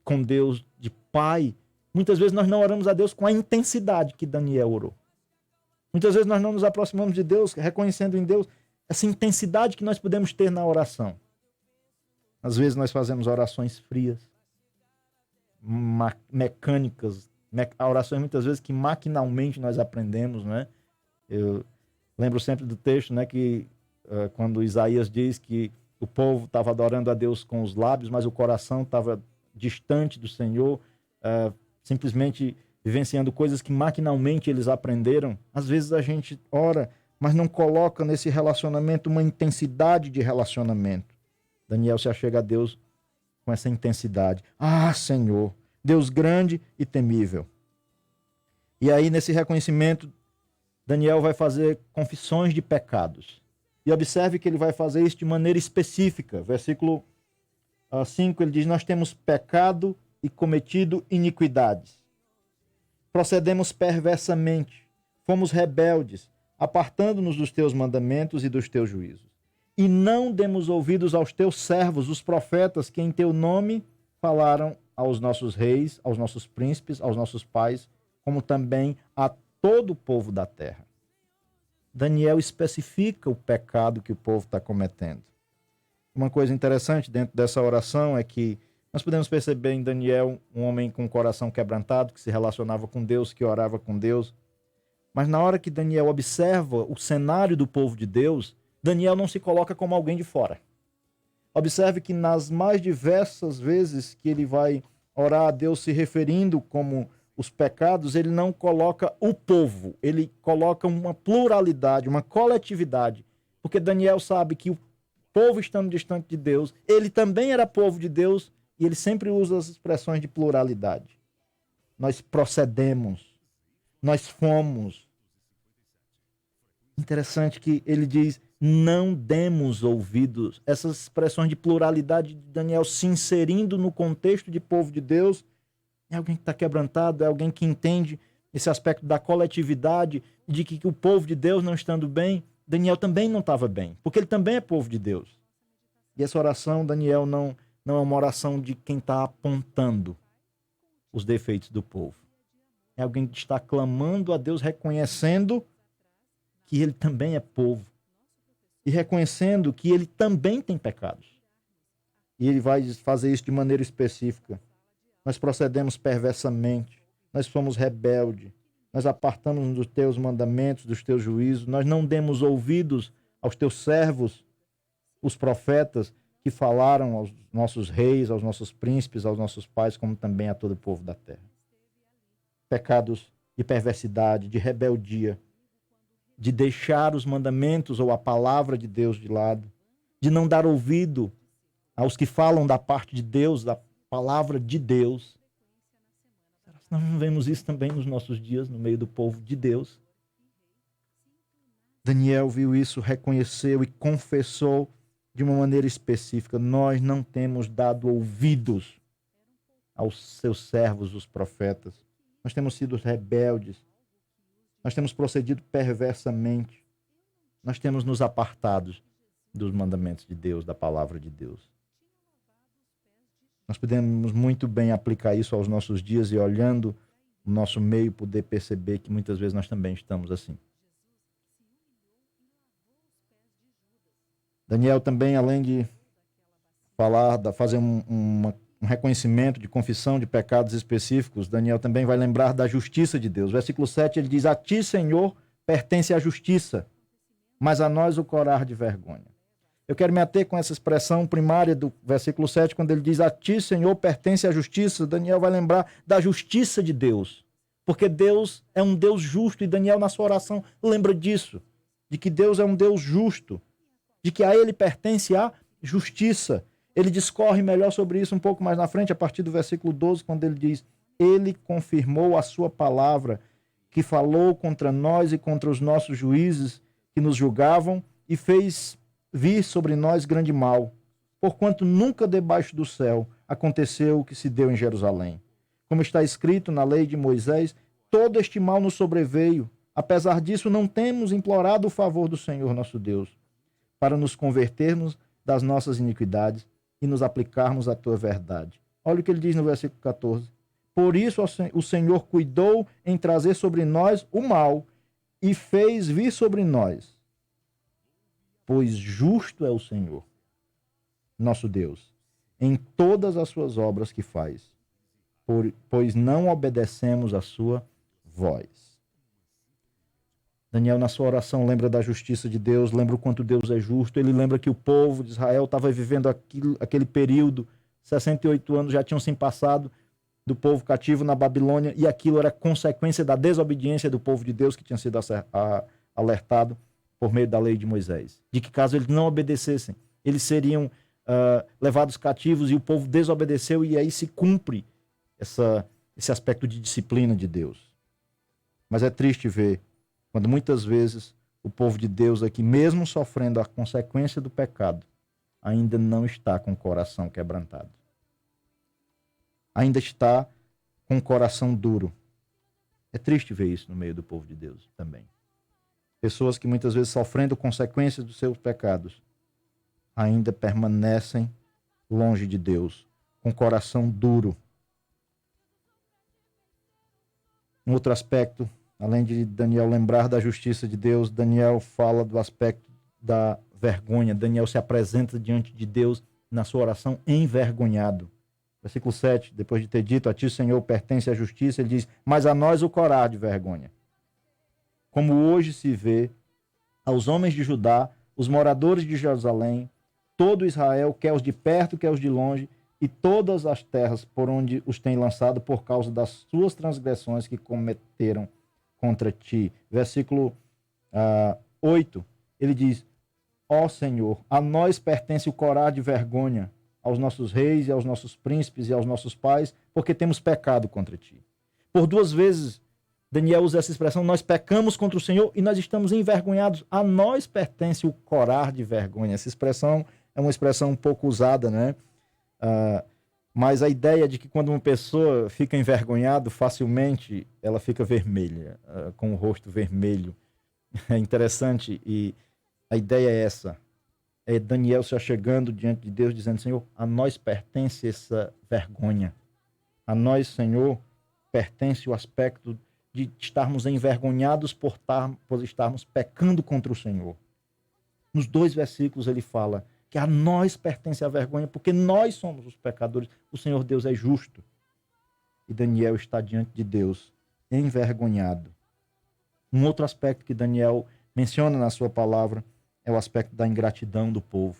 com Deus de Pai, muitas vezes nós não oramos a Deus com a intensidade que Daniel orou. Muitas vezes nós não nos aproximamos de Deus, reconhecendo em Deus essa intensidade que nós podemos ter na oração. Às vezes nós fazemos orações frias, mecânicas, orações muitas vezes que maquinalmente nós aprendemos, né? Eu lembro sempre do texto, né, que quando Isaías diz que o povo estava adorando a Deus com os lábios, mas o coração estava distante do Senhor, simplesmente vivenciando coisas que maquinalmente eles aprenderam. Às vezes a gente ora, mas não coloca nesse relacionamento uma intensidade de relacionamento. Daniel se achega a Deus com essa intensidade. Ah, Senhor, Deus grande e temível. E aí, nesse reconhecimento, Daniel vai fazer confissões de pecados. E observe que ele vai fazer isso de maneira específica. Versículo 5, ele diz: nós temos pecado e cometido iniquidades. Procedemos perversamente, fomos rebeldes, apartando-nos dos teus mandamentos e dos teus juízos. e não demos ouvidos aos teus servos, os profetas, que em teu nome falaram aos nossos reis, aos nossos príncipes, aos nossos pais, como também a todo o povo da terra. Daniel especifica o pecado que o povo está cometendo. Uma coisa interessante dentro dessa oração é que nós podemos perceber em Daniel um homem com o coração quebrantado, que se relacionava com Deus, que orava com Deus. Mas na hora que Daniel observa o cenário do povo de Deus, Daniel não se coloca como alguém de fora. Observe que nas mais diversas vezes que ele vai orar a Deus se referindo como os pecados, ele não coloca o povo, ele coloca uma pluralidade, uma coletividade. Porque Daniel sabe que o povo estando distante de Deus, ele também era povo de Deus, e ele sempre usa as expressões de pluralidade. Nós procedemos, nós fomos. Interessante que ele diz, não demos ouvidos. Essas expressões de pluralidade de Daniel se inserindo no contexto de povo de Deus, é alguém que está quebrantado, é alguém que entende esse aspecto da coletividade, de que o povo de Deus não estando bem, Daniel também não estava bem, porque ele também é povo de Deus. E essa oração, Daniel, não é uma oração de quem está apontando os defeitos do povo. É alguém que está clamando a Deus, reconhecendo que ele também é povo. E reconhecendo que ele também tem pecados. E ele vai fazer isso de maneira específica. Nós procedemos perversamente. Nós somos rebeldes. Nós apartamos-nos dos teus mandamentos, dos teus juízos. Nós não demos ouvidos aos teus servos, os profetas, que falaram aos nossos reis, aos nossos príncipes, aos nossos pais, como também a todo o povo da terra. Pecados de perversidade, de rebeldia, de deixar os mandamentos ou a palavra de Deus de lado, de não dar ouvido aos que falam da parte de Deus, da palavra de Deus. Nós não vemos isso também nos nossos dias, no meio do povo de Deus. Daniel viu isso, reconheceu e confessou de uma maneira específica. Nós não temos dado ouvidos aos seus servos, os profetas. Nós temos sido rebeldes. Nós temos procedido perversamente. Nós temos nos apartado dos mandamentos de Deus, da palavra de Deus. Nós podemos muito bem aplicar isso aos nossos dias e, olhando o nosso meio, poder perceber que muitas vezes nós também estamos assim. Daniel também, além de fazer um reconhecimento de confissão de pecados específicos, Daniel também vai lembrar da justiça de Deus. Versículo 7, ele diz, a ti, Senhor, pertence a justiça, mas a nós o corar de vergonha. Eu quero me ater com essa expressão primária do versículo 7, quando ele diz, a ti, Senhor, pertence a justiça. Daniel vai lembrar da justiça de Deus, porque Deus é um Deus justo, e Daniel, na sua oração, lembra disso, de que Deus é um Deus justo, de que a ele pertence a justiça. Ele discorre melhor sobre isso um pouco mais na frente, a partir do versículo 12, quando ele diz, ele confirmou a sua palavra, que falou contra nós e contra os nossos juízes que nos julgavam, e fez vir sobre nós grande mal, porquanto nunca debaixo do céu aconteceu o que se deu em Jerusalém. Como está escrito na lei de Moisés, todo este mal nos sobreveio. Apesar disso, não temos implorado o favor do Senhor nosso Deus, para nos convertermos das nossas iniquidades e nos aplicarmos à tua verdade. Olha o que ele diz no versículo 14. Por isso o Senhor cuidou em trazer sobre nós o mal e fez vir sobre nós. Pois justo é o Senhor, nosso Deus, em todas as suas obras que faz, pois não obedecemos a sua voz. Daniel, na sua oração, lembra da justiça de Deus, lembra o quanto Deus é justo, ele lembra que o povo de Israel estava vivendo aquele período, 68 anos já tinham se passado do povo cativo na Babilônia, e aquilo era consequência da desobediência do povo de Deus, que tinha sido alertado por meio da lei de Moisés, de que caso eles não obedecessem, eles seriam levados cativos, e o povo desobedeceu, e aí se cumpre esse aspecto de disciplina de Deus. Mas é triste ver quando muitas vezes o povo de Deus aqui, mesmo sofrendo a consequência do pecado, ainda não está com o coração quebrantado. Ainda está com o coração duro. É triste ver isso no meio do povo de Deus também. Pessoas que muitas vezes sofrendo consequências dos seus pecados, ainda permanecem longe de Deus, com coração duro. Um outro aspecto, além de Daniel lembrar da justiça de Deus, Daniel fala do aspecto da vergonha. Daniel se apresenta diante de Deus na sua oração envergonhado. Versículo 7, depois de ter dito, a ti, Senhor, pertence a justiça, ele diz, mas a nós o corar de vergonha. Como hoje se vê aos homens de Judá, os moradores de Jerusalém, todo Israel, quer os de perto, quer os de longe, e todas as terras por onde os tem lançado por causa das suas transgressões que cometeram contra ti. Versículo 8, ele diz, ó Senhor, a nós pertence o corar de vergonha, aos nossos reis e aos nossos príncipes e aos nossos pais, porque temos pecado contra ti. Por 2 vezes, Daniel usa essa expressão, nós pecamos contra o Senhor e nós estamos envergonhados. A nós pertence o corar de vergonha. Essa expressão é uma expressão um pouco usada, né? Mas a ideia de que quando uma pessoa fica envergonhada, facilmente ela fica vermelha, com o rosto vermelho. É interessante e a ideia é essa. É Daniel se achegando diante de Deus, dizendo, Senhor, a nós pertence essa vergonha. A nós, Senhor, pertence o aspecto de estarmos envergonhados por estarmos pecando contra o Senhor. Nos 2 versículos ele fala que a nós pertence a vergonha, porque nós somos os pecadores. O Senhor Deus é justo. E Daniel está diante de Deus, envergonhado. Um outro aspecto que Daniel menciona na sua palavra é o aspecto da ingratidão do povo.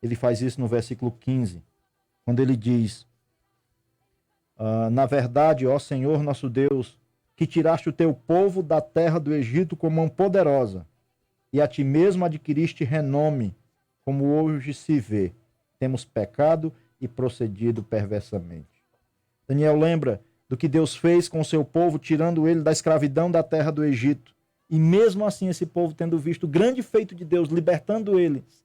Ele faz isso no versículo 15, quando ele diz, na verdade, ó Senhor nosso Deus, que tiraste o teu povo da terra do Egito com mão poderosa, e a ti mesmo adquiriste renome, como hoje se vê. Temos pecado e procedido perversamente. Daniel lembra do que Deus fez com o seu povo, tirando ele da escravidão da terra do Egito. E mesmo assim, esse povo, tendo visto o grande feito de Deus, libertando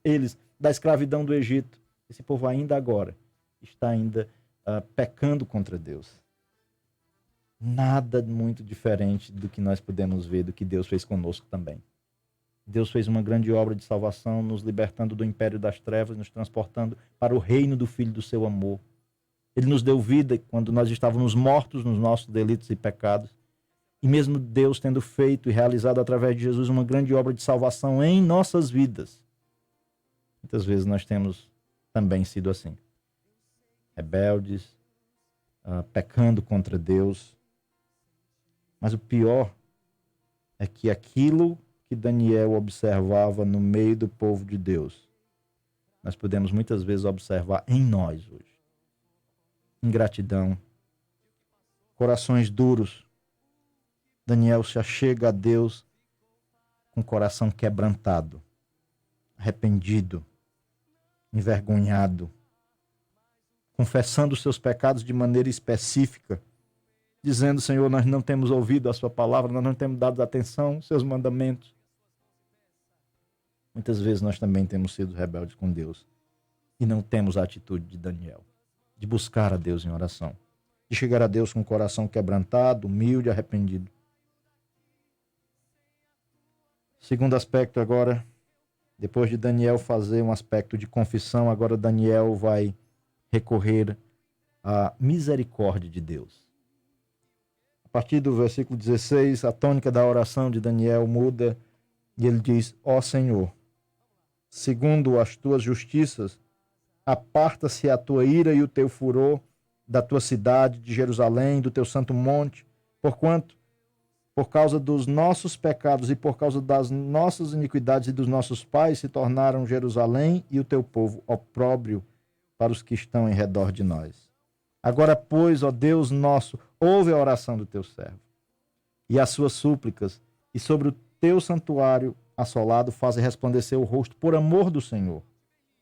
eles da escravidão do Egito, esse povo ainda agora está pecando contra Deus. Nada muito diferente do que nós podemos ver, do que Deus fez conosco também. Deus fez uma grande obra de salvação, nos libertando do império das trevas, nos transportando para o reino do Filho do seu amor. Ele nos deu vida quando nós estávamos mortos nos nossos delitos e pecados. E mesmo Deus tendo feito e realizado através de Jesus uma grande obra de salvação em nossas vidas, muitas vezes nós temos também sido assim. Rebeldes, pecando contra Deus. Mas o pior é que aquilo que Daniel observava no meio do povo de Deus, nós podemos muitas vezes observar em nós hoje. Ingratidão, corações duros. Daniel se achega a Deus com o coração quebrantado, arrependido, envergonhado, confessando os seus pecados de maneira específica, dizendo, Senhor, nós não temos ouvido a sua palavra, nós não temos dado atenção aos seus mandamentos. Muitas vezes nós também temos sido rebeldes com Deus e não temos a atitude de Daniel, de buscar a Deus em oração, de chegar a Deus com o coração quebrantado, humilde, arrependido. Segundo aspecto agora, depois de Daniel fazer um aspecto de confissão, agora Daniel vai recorrer à misericórdia de Deus. A partir do versículo 16, a tônica da oração de Daniel muda e ele diz, ó Senhor, segundo as tuas justiças, aparta-se a tua ira e o teu furor da tua cidade, de Jerusalém, do teu santo monte, porquanto, por causa dos nossos pecados e por causa das nossas iniquidades e dos nossos pais, se tornaram Jerusalém e o teu povo opróbrio para os que estão em redor de nós. Agora, pois, ó Deus nosso, ouve a oração do teu servo e as suas súplicas, e sobre o teu santuário assolado faze resplandecer o rosto por amor do Senhor.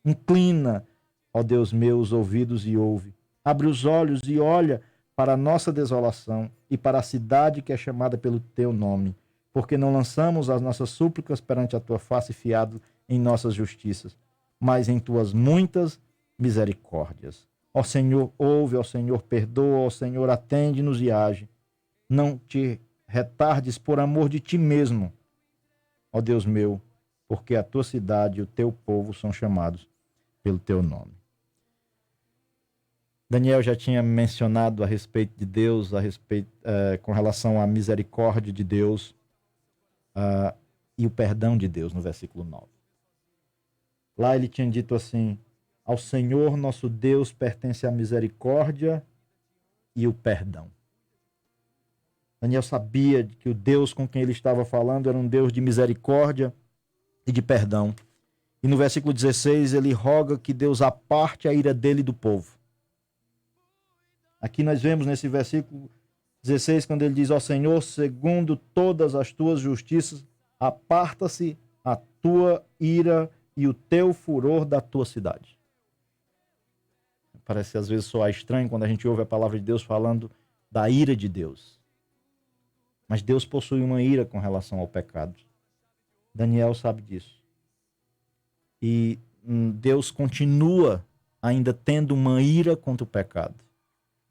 Inclina, ó Deus meu, os ouvidos e ouve. Abre os olhos e olha para a nossa desolação e para a cidade que é chamada pelo teu nome, porque não lançamos as nossas súplicas perante a tua face fiado em nossas justiças, mas em tuas muitas misericórdias. Ó Senhor, ouve, ó Senhor, perdoa, ó Senhor, atende-nos e age. Não te retardes por amor de ti mesmo, ó Deus meu, porque a tua cidade e o teu povo são chamados pelo teu nome. Daniel já tinha mencionado a respeito de Deus, com relação à misericórdia de Deus e o perdão de Deus, no versículo 9. Lá ele tinha dito assim: ao Senhor nosso Deus pertence a misericórdia e o perdão. Daniel sabia que o Deus com quem ele estava falando era um Deus de misericórdia e de perdão. E no versículo 16 ele roga que Deus aparte a ira dele do povo. Aqui nós vemos nesse versículo 16, quando ele diz: ó Senhor, segundo todas as tuas justiças, aparta-se a tua ira e o teu furor da tua cidade. Parece às vezes soar estranho quando a gente ouve a palavra de Deus falando da ira de Deus. Mas Deus possui uma ira com relação ao pecado. Daniel sabe disso. E Deus continua ainda tendo uma ira contra o pecado.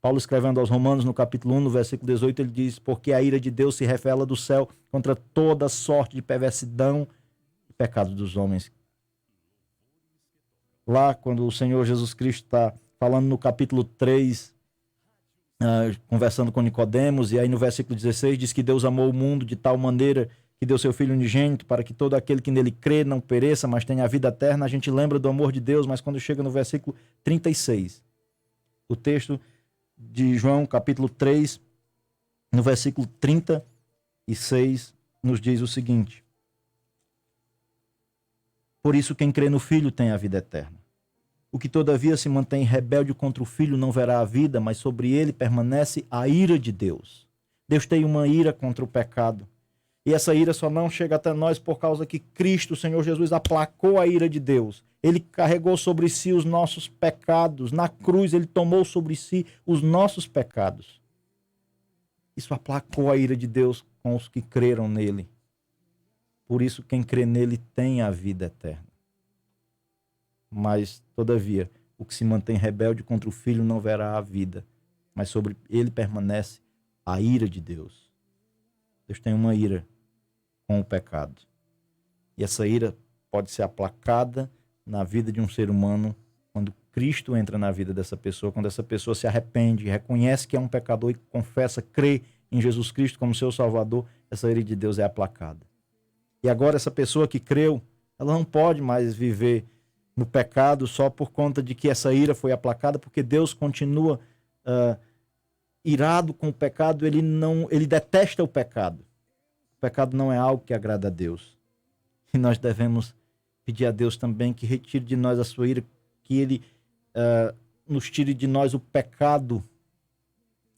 Paulo, escrevendo aos Romanos, no capítulo 1, no versículo 18, ele diz: porque a ira de Deus se revela do céu contra toda sorte de perversidão e pecado dos homens. Lá, quando o Senhor Jesus Cristo está falando no capítulo 3, conversando com Nicodemos, e aí no versículo 16 diz que Deus amou o mundo de tal maneira que deu seu Filho unigênito para que todo aquele que nele crê não pereça, mas tenha a vida eterna. A gente lembra do amor de Deus, mas quando chega no versículo 36, o texto de João, capítulo 3, no versículo 36, nos diz o seguinte: por isso quem crê no Filho tem a vida eterna. O que todavia se mantém rebelde contra o Filho não verá a vida, mas sobre ele permanece a ira de Deus. Deus tem uma ira contra o pecado. E essa ira só não chega até nós por causa que Cristo, o Senhor Jesus, aplacou a ira de Deus. Ele carregou sobre si os nossos pecados. Na cruz, ele tomou sobre si os nossos pecados. Isso aplacou a ira de Deus com os que creram nele. Por isso, quem crê nele tem a vida eterna. Mas, todavia, o que se mantém rebelde contra o Filho não verá a vida, mas sobre ele permanece a ira de Deus. Deus tem uma ira com o pecado. E essa ira pode ser aplacada na vida de um ser humano quando Cristo entra na vida dessa pessoa, quando essa pessoa se arrepende, reconhece que é um pecador e confessa, crê em Jesus Cristo como seu Salvador, essa ira de Deus é aplacada. E agora essa pessoa que creu, ela não pode mais viver no pecado só por conta de que essa ira foi aplacada, porque Deus continua irado com o pecado. Ele detesta o pecado. O pecado não é algo que agrada a Deus. E nós devemos pedir a Deus também que retire de nós a sua ira, que Ele nos tire de nós o pecado,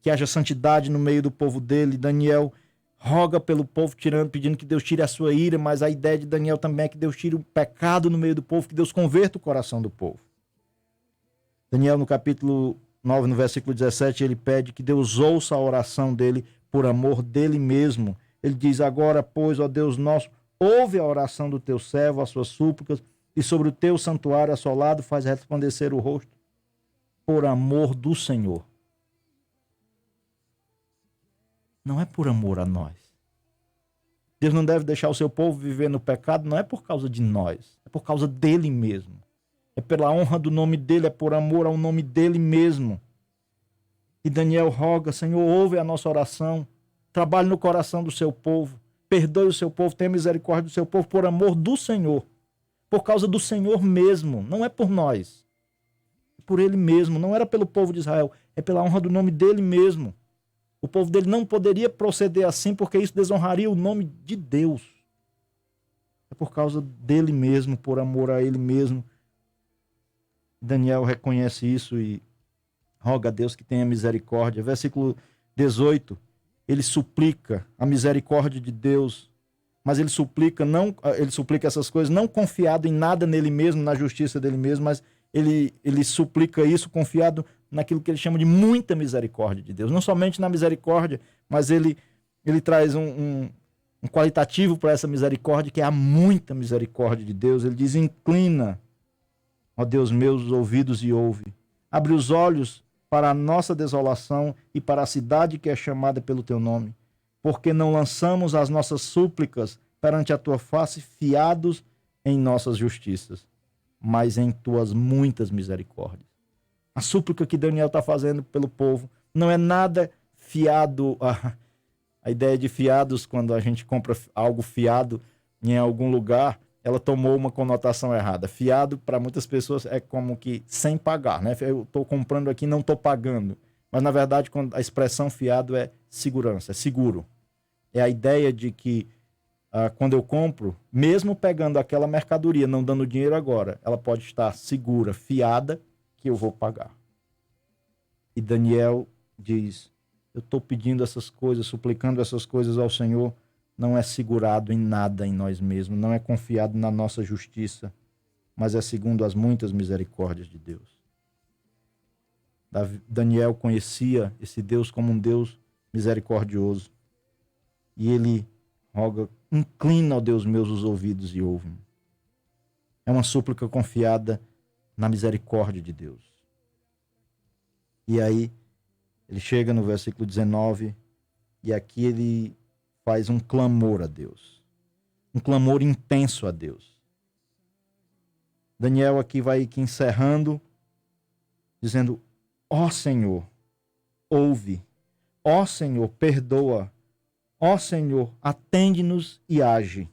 que haja santidade no meio do povo dele. Daniel roga pelo povo, pedindo que Deus tire a sua ira, mas a ideia de Daniel também é que Deus tire o pecado no meio do povo, que Deus converta o coração do povo. Daniel, no capítulo 9, no versículo 17, ele pede que Deus ouça a oração dele por amor dele mesmo. Ele diz: agora, pois, ó Deus nosso, ouve a oração do teu servo, as suas súplicas, e sobre o teu santuário assolado faz resplandecer o rosto, por amor do Senhor. Não é por amor a nós. Deus não deve deixar o seu povo viver no pecado, não é por causa de nós, é por causa dele mesmo. É pela honra do nome dele, é por amor ao nome dele mesmo. E Daniel roga: Senhor, ouve a nossa oração, trabalhe no coração do seu povo, perdoe o seu povo, tenha misericórdia do seu povo, por amor do Senhor, por causa do Senhor mesmo, não é por nós, é por ele mesmo. Não era pelo povo de Israel, é pela honra do nome dele mesmo. O povo dele não poderia proceder assim, porque isso desonraria o nome de Deus. É por causa dele mesmo, por amor a ele mesmo. Daniel reconhece isso e roga a Deus que tenha misericórdia. Versículo 18, ele suplica a misericórdia de Deus, mas ele suplica essas coisas não confiado em nada nele mesmo, na justiça dele mesmo, mas ele suplica isso confiado naquilo que ele chama de muita misericórdia de Deus. Não somente na misericórdia, mas ele traz um qualitativo para essa misericórdia, que é a muita misericórdia de Deus. Ele diz: inclina, ó Deus meu, os ouvidos e ouve. Abre os olhos para a nossa desolação e para a cidade que é chamada pelo teu nome. Porque não lançamos as nossas súplicas perante a tua face, fiados em nossas justiças. mas em tuas muitas misericórdias. A súplica que Daniel está fazendo pelo povo não é nada fiado. A ideia de fiados, quando a gente compra algo fiado em algum lugar, ela tomou uma conotação errada. Fiado, para muitas pessoas, é como que sem pagar, né? Eu estou comprando aqui, não estou pagando. Mas, na verdade, a expressão fiado é segurança, é seguro. É a ideia de que quando eu compro, mesmo pegando aquela mercadoria, não dando dinheiro agora, ela pode estar segura, fiada, que eu vou pagar. E Daniel diz, eu estou pedindo essas coisas, suplicando essas coisas ao Senhor, não é segurado em nada em nós mesmos, não é confiado na nossa justiça, mas é segundo as muitas misericórdias de Deus. Daniel conhecia esse Deus como um Deus misericordioso. E ele roga, inclina, ó Deus meus, os ouvidos e ouve-me. É uma súplica confiada na misericórdia de Deus. E aí, ele chega no versículo 19, e aqui ele faz um clamor a Deus. Um clamor intenso a Deus. Daniel aqui vai aqui encerrando, dizendo, ó Senhor, ouve. Ó Senhor, perdoa. Ó Senhor, atende-nos e age.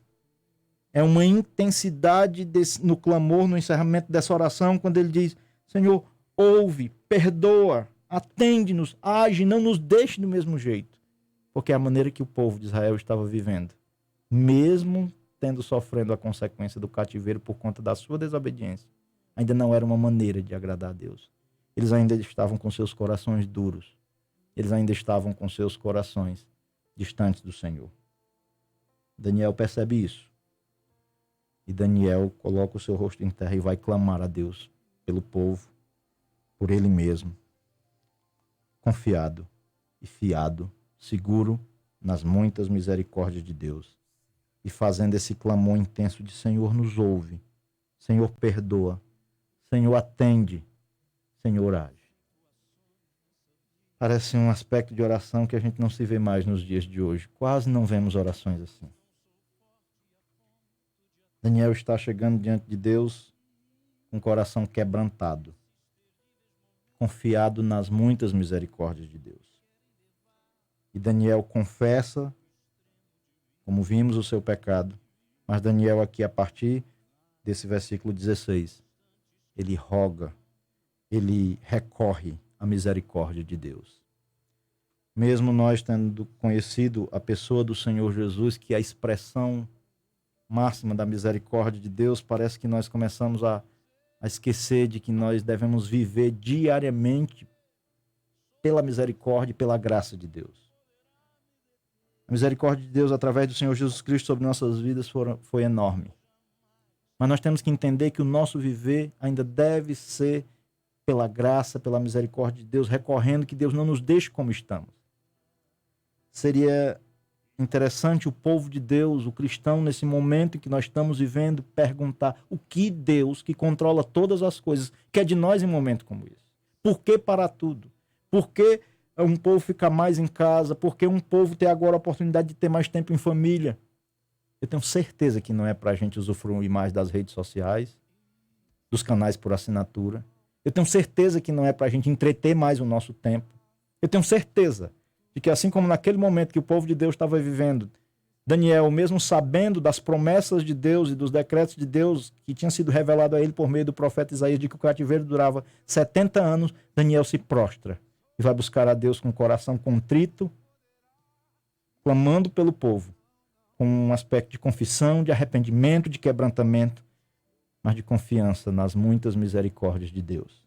É uma intensidade no clamor, no encerramento dessa oração, quando ele diz, Senhor, ouve, perdoa, atende-nos, age, não nos deixe do mesmo jeito. Porque é a maneira que o povo de Israel estava vivendo. Mesmo sofrendo a consequência do cativeiro por conta da sua desobediência, ainda não era uma maneira de agradar a Deus. Eles ainda estavam com seus corações duros. Eles ainda estavam com seus corações distantes do Senhor. Daniel percebe isso. E Daniel coloca o seu rosto em terra e vai clamar a Deus pelo povo, por ele mesmo, confiado e fiado, seguro nas muitas misericórdias de Deus. E fazendo esse clamor intenso de Senhor, nos ouve. Senhor, perdoa. Senhor, atende. Senhor, age. Parece um aspecto de oração que a gente não se vê mais nos dias de hoje. Quase não vemos orações assim. Daniel está chegando diante de Deus com o coração quebrantado, confiado nas muitas misericórdias de Deus. E Daniel confessa, como vimos, o seu pecado. Mas Daniel aqui, a partir desse versículo 16, ele roga, ele recorre à misericórdia de Deus. Mesmo nós tendo conhecido a pessoa do Senhor Jesus, que é a expressão máxima da misericórdia de Deus, parece que nós começamos a esquecer de que nós devemos viver diariamente pela misericórdia e pela graça de Deus. A misericórdia de Deus através do Senhor Jesus Cristo sobre nossas vidas foi enorme. Mas nós temos que entender que o nosso viver ainda deve ser pela graça, pela misericórdia de Deus, recorrendo que Deus não nos deixe como estamos. Seria interessante o povo de Deus, o cristão, nesse momento em que nós estamos vivendo, perguntar o que Deus, que controla todas as coisas, quer de nós em um momento como esse? Por que parar tudo? Por que um povo ficar mais em casa? Por que um povo ter agora a oportunidade de ter mais tempo em família? Eu tenho certeza que não é para a gente usufruir mais das redes sociais, dos canais por assinatura. Eu tenho certeza que não é para a gente entreter mais o nosso tempo. Eu tenho certeza de que assim como naquele momento que o povo de Deus estava vivendo, Daniel, mesmo sabendo das promessas de Deus e dos decretos de Deus que tinham sido revelados a ele por meio do profeta Isaías, de que o cativeiro durava 70 anos, Daniel se prostra e vai buscar a Deus com o coração contrito, clamando pelo povo, com um aspecto de confissão, de arrependimento, de quebrantamento, mas de confiança nas muitas misericórdias de Deus.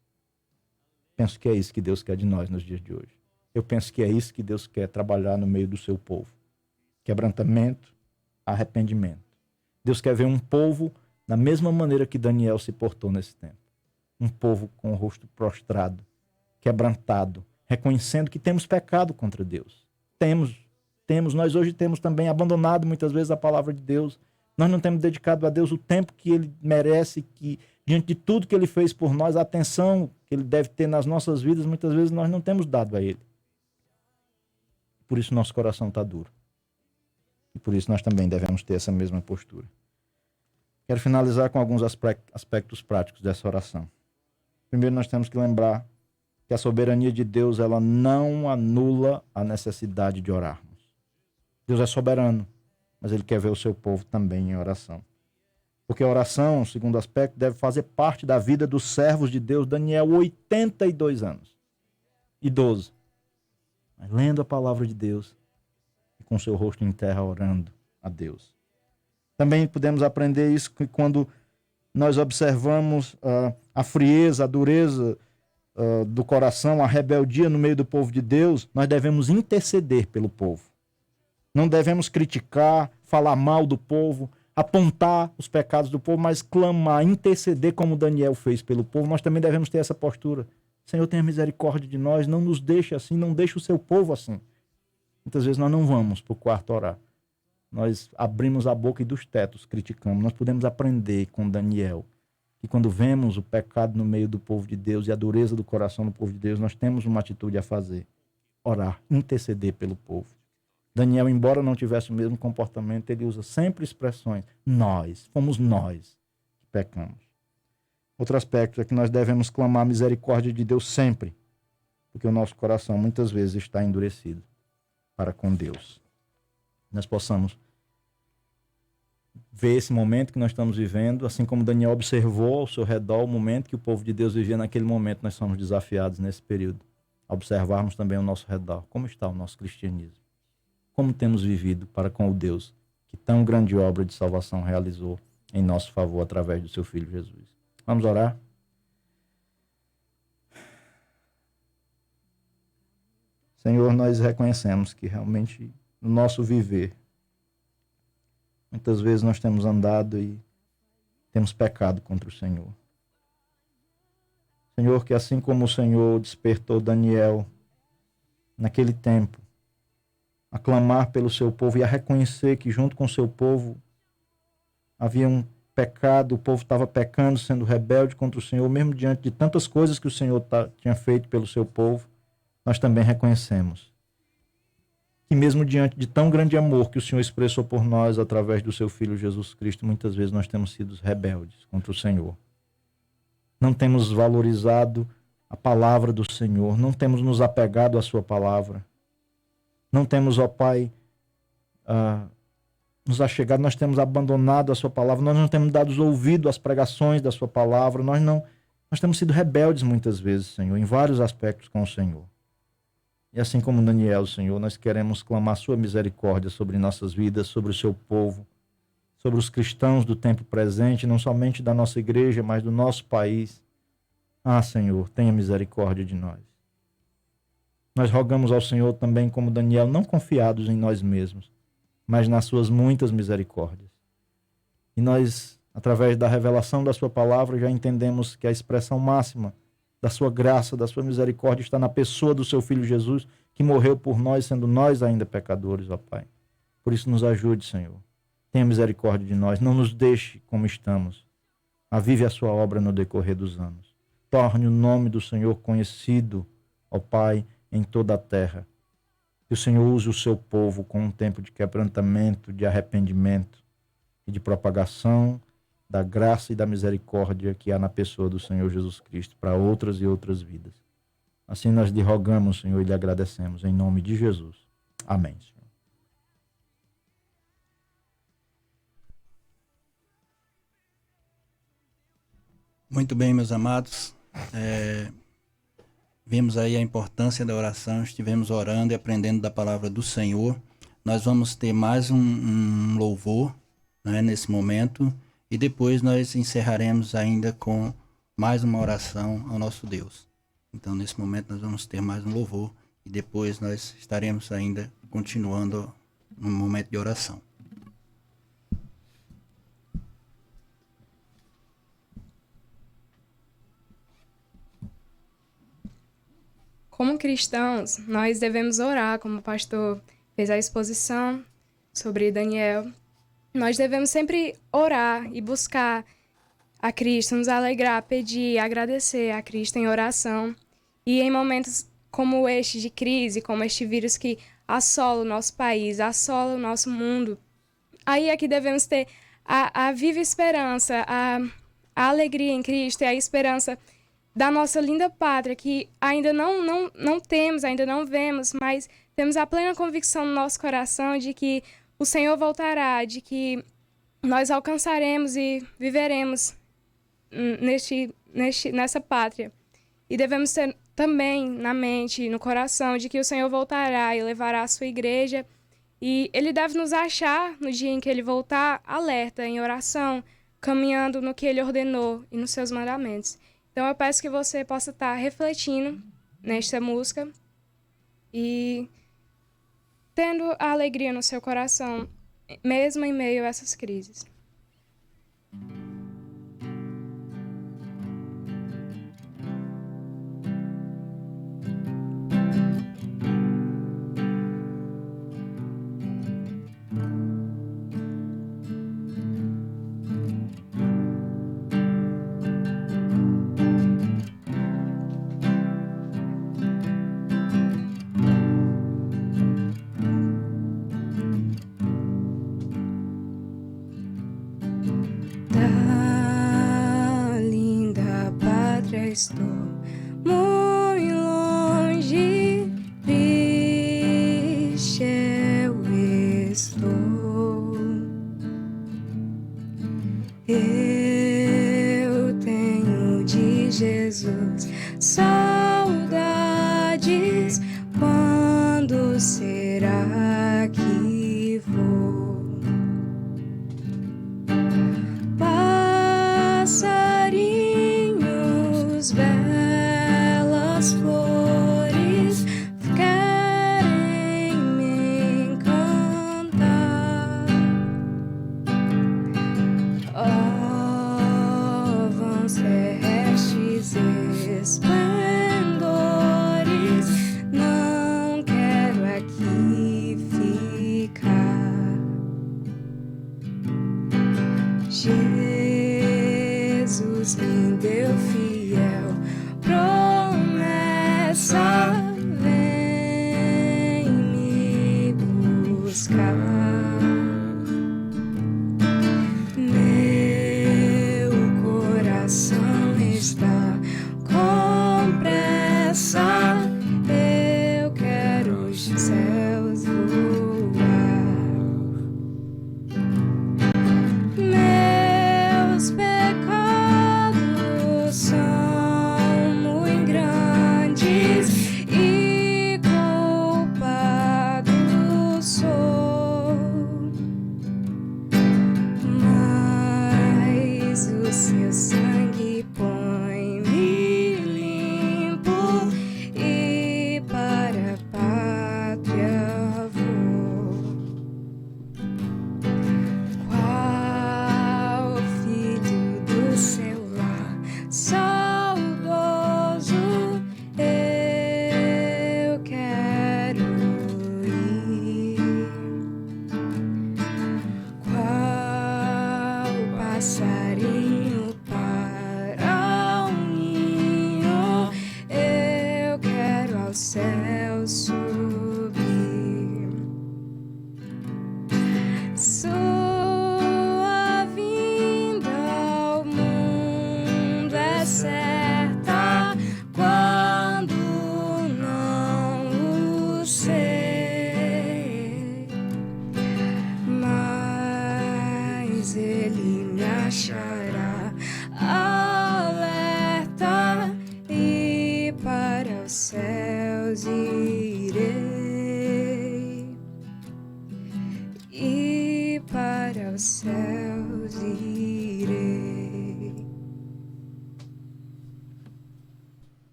Penso que é isso que Deus quer de nós nos dias de hoje. Eu penso que é isso que Deus quer trabalhar no meio do seu povo. Quebrantamento, arrependimento. Deus quer ver um povo da mesma maneira que Daniel se portou nesse tempo. Um povo com o rosto prostrado, quebrantado, reconhecendo que temos pecado contra Deus. Nós hoje temos também abandonado muitas vezes a palavra de Deus. Nós não temos dedicado a Deus o tempo que Ele merece, que diante de tudo que Ele fez por nós, a atenção que Ele deve ter nas nossas vidas, muitas vezes nós não temos dado a Ele. Por isso nosso coração está duro. E por isso nós também devemos ter essa mesma postura. Quero finalizar com alguns aspectos práticos dessa oração. Primeiro, nós temos que lembrar que a soberania de Deus, ela não anula a necessidade de orarmos. Deus é soberano, mas Ele quer ver o seu povo também em oração. Porque a oração, segundo aspecto, deve fazer parte da vida dos servos de Deus. Daniel, 82 anos. Idoso. Mas lendo a palavra de Deus e com seu rosto em terra orando a Deus. Também podemos aprender isso que quando nós observamos a frieza, a dureza do coração, a rebeldia no meio do povo de Deus, nós devemos interceder pelo povo. Não devemos criticar, falar mal do povo, apontar os pecados do povo, mas clamar, interceder como Daniel fez pelo povo. Nós também devemos ter essa postura. Senhor, tenha misericórdia de nós, não nos deixe assim, não deixe o seu povo assim. Muitas vezes nós não vamos para o quarto orar. Nós abrimos a boca e dos tetos criticamos. Nós podemos aprender com Daniel que quando vemos o pecado no meio do povo de Deus e a dureza do coração do povo de Deus, nós temos uma atitude a fazer. Orar, interceder pelo povo. Daniel, embora não tivesse o mesmo comportamento, ele usa sempre expressões. Fomos nós que pecamos. Outro aspecto é que nós devemos clamar a misericórdia de Deus sempre, porque o nosso coração muitas vezes está endurecido para com Deus. Nós possamos ver esse momento que nós estamos vivendo, assim como Daniel observou ao seu redor o momento que o povo de Deus vivia naquele momento, nós somos desafiados nesse período a observarmos também ao nosso redor. Como está o nosso cristianismo? Como temos vivido para com o Deus que tão grande obra de salvação realizou em nosso favor através do seu Filho Jesus? Vamos orar? Senhor, nós reconhecemos que realmente no nosso viver, muitas vezes nós temos andado e temos pecado contra o Senhor. Senhor, que assim como o Senhor despertou Daniel naquele tempo, a clamar pelo seu povo e a reconhecer que junto com o seu povo havia um pecado, o povo estava pecando, sendo rebelde contra o Senhor, mesmo diante de tantas coisas que o Senhor tinha feito pelo seu povo, nós também reconhecemos que mesmo diante de tão grande amor que o Senhor expressou por nós através do seu Filho Jesus Cristo, muitas vezes nós temos sido rebeldes contra o Senhor. Não temos valorizado a palavra do Senhor, não temos nos apegado à sua palavra. Não temos, ó Pai, nos achegado, nós temos abandonado a sua palavra, nós não temos dado ouvido às pregações da sua palavra, nós temos sido rebeldes muitas vezes, Senhor, em vários aspectos com o Senhor. E assim como Daniel, Senhor, nós queremos clamar a sua misericórdia sobre nossas vidas, sobre o seu povo, sobre os cristãos do tempo presente, não somente da nossa igreja, mas do nosso país. Ah, Senhor, tenha misericórdia de nós. Nós rogamos ao Senhor também, como Daniel, não confiados em nós mesmos, mas nas suas muitas misericórdias. E nós, através da revelação da sua palavra, já entendemos que a expressão máxima da sua graça, da sua misericórdia está na pessoa do seu Filho Jesus, que morreu por nós, sendo nós ainda pecadores, ó Pai. Por isso nos ajude, Senhor. Tenha misericórdia de nós, não nos deixe como estamos. Avive a sua obra no decorrer dos anos. Torne o nome do Senhor conhecido, ó Pai, em toda a terra. Que o Senhor use o seu povo com um tempo de quebrantamento, de arrependimento e de propagação da graça e da misericórdia que há na pessoa do Senhor Jesus Cristo para outras e outras vidas. Assim nós lhe rogamos, Senhor, e lhe agradecemos, em nome de Jesus. Amém, Senhor. Muito bem, meus amados. Vimos aí a importância da oração, estivemos orando e aprendendo da palavra do Senhor. Nós vamos ter mais um louvor, né, nesse momento, e depois nós encerraremos ainda com mais uma oração ao nosso Deus. Então, nesse momento, nós vamos ter mais um louvor e depois nós estaremos ainda continuando no momento de oração. Como cristãos, nós devemos orar, como o pastor fez a exposição sobre Daniel. Nós devemos sempre orar e buscar a Cristo, nos alegrar, pedir, agradecer a Cristo em oração. E em momentos como este de crise, como este vírus que assola o nosso país, assola o nosso mundo, aí é que devemos ter a viva esperança, a alegria em Cristo e a esperança da nossa linda pátria, que ainda não temos, ainda não vemos, mas temos a plena convicção no nosso coração de que o Senhor voltará, de que nós alcançaremos e viveremos nessa pátria. E devemos ter também na mente e no coração de que o Senhor voltará e levará a sua igreja, e Ele deve nos achar no dia em que Ele voltar, alerta, em oração, caminhando no que Ele ordenou e nos seus mandamentos. Então eu peço que você possa estar refletindo nesta música e tendo a alegria no seu coração, mesmo em meio a essas crises. Estou muito longe, triste eu estou. Eu tenho de Jesus saudades. Quando será que vou? Belas flores querem me encantar. Oh, vãos terrestres esplendores, não quero aqui ficar. Jesus me deu fiel promessa, vem me buscar. Meu coração está com pressa, eu quero os céus voar. Meus pecados são muito grandes e culpado sou, mas o seu sangue põe-me limpo e para a pátria vou. Qual filho do seu lar saudoso eu quero ir? Qual passarinho para o ninho eu quero ao céu subir? Sua vinda ao mundo é certa quando não o sei, mas Ele me achará alerta e para os céus irei. E para os céus irei.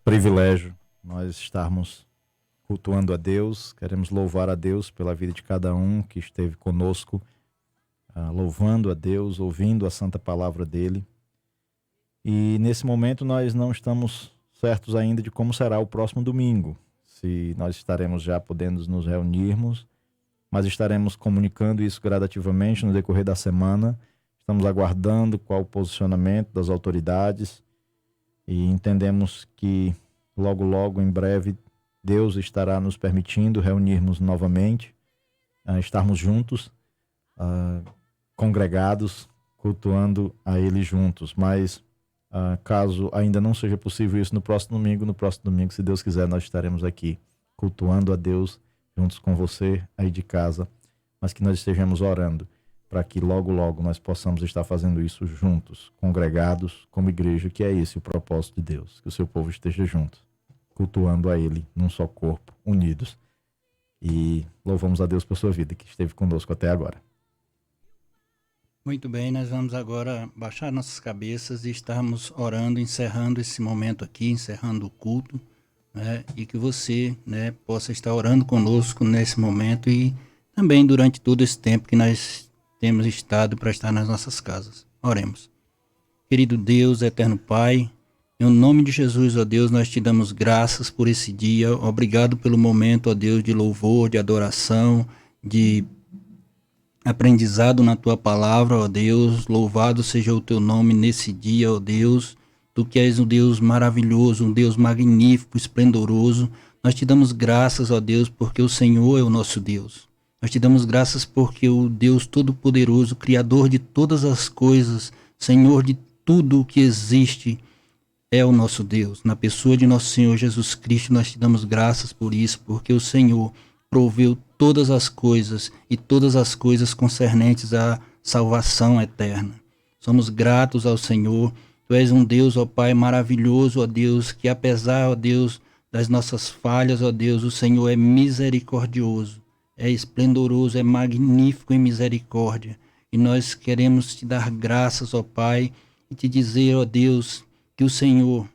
Privilégio nós estarmos cultuando a Deus, queremos louvar a Deus pela vida de cada um que esteve conosco, louvando a Deus, ouvindo a santa palavra dele. E nesse momento nós não estamos certos ainda de como será o próximo domingo, se nós estaremos já podendo nos reunirmos, mas estaremos comunicando isso gradativamente no decorrer da semana. Estamos aguardando qual o posicionamento das autoridades e entendemos que logo, logo, em breve, Deus estará nos permitindo reunirmos novamente, estarmos juntos, congregados, cultuando a Ele juntos. Mas caso ainda não seja possível isso no próximo domingo, se Deus quiser, nós estaremos aqui cultuando a Deus juntos com você aí de casa, mas que nós estejamos orando para que logo, logo nós possamos estar fazendo isso juntos, congregados como igreja, que é esse o propósito de Deus, que o seu povo esteja junto, cultuando a Ele num só corpo, unidos. E louvamos a Deus por sua vida, que esteve conosco até agora. Muito bem, nós vamos agora baixar nossas cabeças e estarmos orando, encerrando esse momento aqui, encerrando o culto, né? E que você, né, possa estar orando conosco nesse momento e também durante todo esse tempo que nós temos estado para estar nas nossas casas. Oremos. Querido Deus, eterno Pai, em nome de Jesus, ó Deus, nós te damos graças por esse dia. Obrigado pelo momento, ó Deus, de louvor, de adoração, de aprendizado na tua palavra, ó Deus. Louvado seja o teu nome nesse dia, ó Deus. Tu que és um Deus maravilhoso, um Deus magnífico, esplendoroso. Nós te damos graças, ó Deus, porque o Senhor é o nosso Deus. Nós te damos graças porque o Deus Todo-Poderoso, Criador de todas as coisas, Senhor de tudo o que existe, é o nosso Deus. Na pessoa de nosso Senhor Jesus Cristo, nós te damos graças por isso, porque o Senhor proveu todas as coisas e todas as coisas concernentes à salvação eterna. Somos gratos ao Senhor. Tu és um Deus, ó Pai, maravilhoso, ó Deus, que apesar, ó Deus, das nossas falhas, ó Deus, o Senhor é misericordioso, é esplendoroso, é magnífico em misericórdia. E nós queremos te dar graças, ó Pai, e te dizer, ó Deus, que o Senhor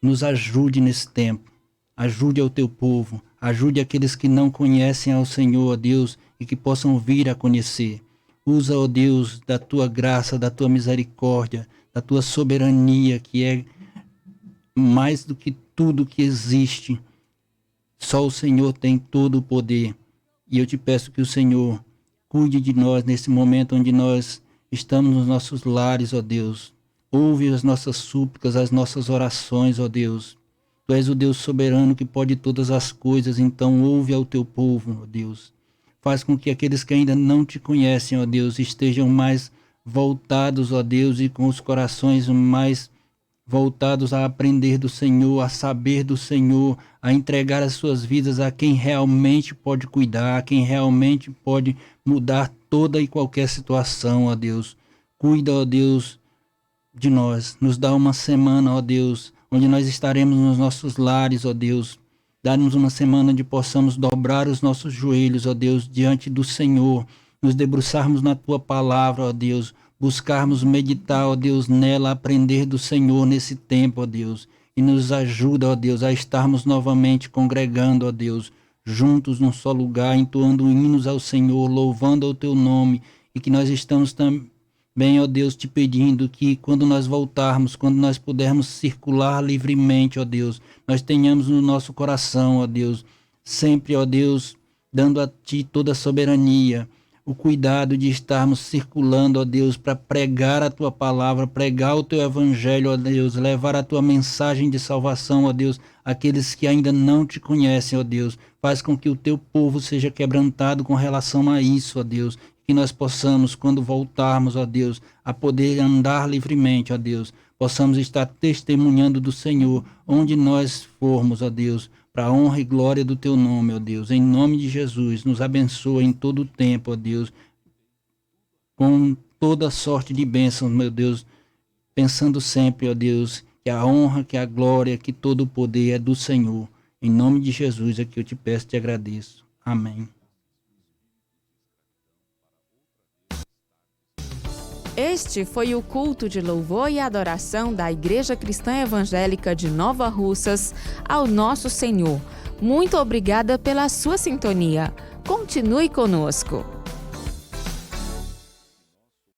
nos ajude nesse tempo, ajude ao teu povo, ajude aqueles que não conhecem ao Senhor, ó Deus, e que possam vir a conhecer. Usa, ó Deus, da tua graça, da tua misericórdia, da tua soberania, que é mais do que tudo que existe. Só o Senhor tem todo o poder. E eu te peço que o Senhor cuide de nós nesse momento onde nós estamos nos nossos lares, ó Deus. Ouve as nossas súplicas, as nossas orações, ó Deus. Tu és o Deus soberano que pode todas as coisas, então ouve ao teu povo, ó Deus. Faz com que aqueles que ainda não te conhecem, ó Deus, estejam mais voltados, ó Deus, e com os corações mais voltados a aprender do Senhor, a saber do Senhor, a entregar as suas vidas a quem realmente pode cuidar, a quem realmente pode mudar toda e qualquer situação, ó Deus. Cuida, ó Deus, de nós. Nos dá uma semana, ó Deus, onde nós estaremos nos nossos lares, ó Deus. Dá-nos uma semana onde possamos dobrar os nossos joelhos, ó Deus, diante do Senhor, nos debruçarmos na tua palavra, ó Deus, buscarmos meditar, ó Deus, nela, aprender do Senhor nesse tempo, ó Deus, e nos ajuda, ó Deus, a estarmos novamente congregando, ó Deus, juntos num só lugar, entoando hinos ao Senhor, louvando ao teu nome, e que nós estamos também, ó Deus, te pedindo que quando nós voltarmos, quando nós pudermos circular livremente, ó Deus, nós tenhamos no nosso coração, ó Deus, sempre, ó Deus, dando a ti toda a soberania, o cuidado de estarmos circulando, ó Deus, para pregar a tua palavra, pregar o teu evangelho, ó Deus, levar a tua mensagem de salvação, ó Deus, àqueles que ainda não te conhecem, ó Deus. Faz com que o teu povo seja quebrantado com relação a isso, ó Deus, que nós possamos, quando voltarmos, ó Deus, a poder andar livremente, ó Deus, possamos estar testemunhando do Senhor onde nós formos, ó Deus, para a honra e glória do teu nome, ó Deus. Em nome de Jesus, nos abençoa em todo o tempo, ó Deus, com toda sorte de bênçãos, meu Deus, pensando sempre, ó Deus, que a honra, que a glória, que todo o poder é do Senhor. Em nome de Jesus é que eu te peço e te agradeço. Amém. Este foi o culto de louvor e adoração da Igreja Cristã Evangélica de Nova Russas ao nosso Senhor. Muito obrigada pela sua sintonia. Continue conosco.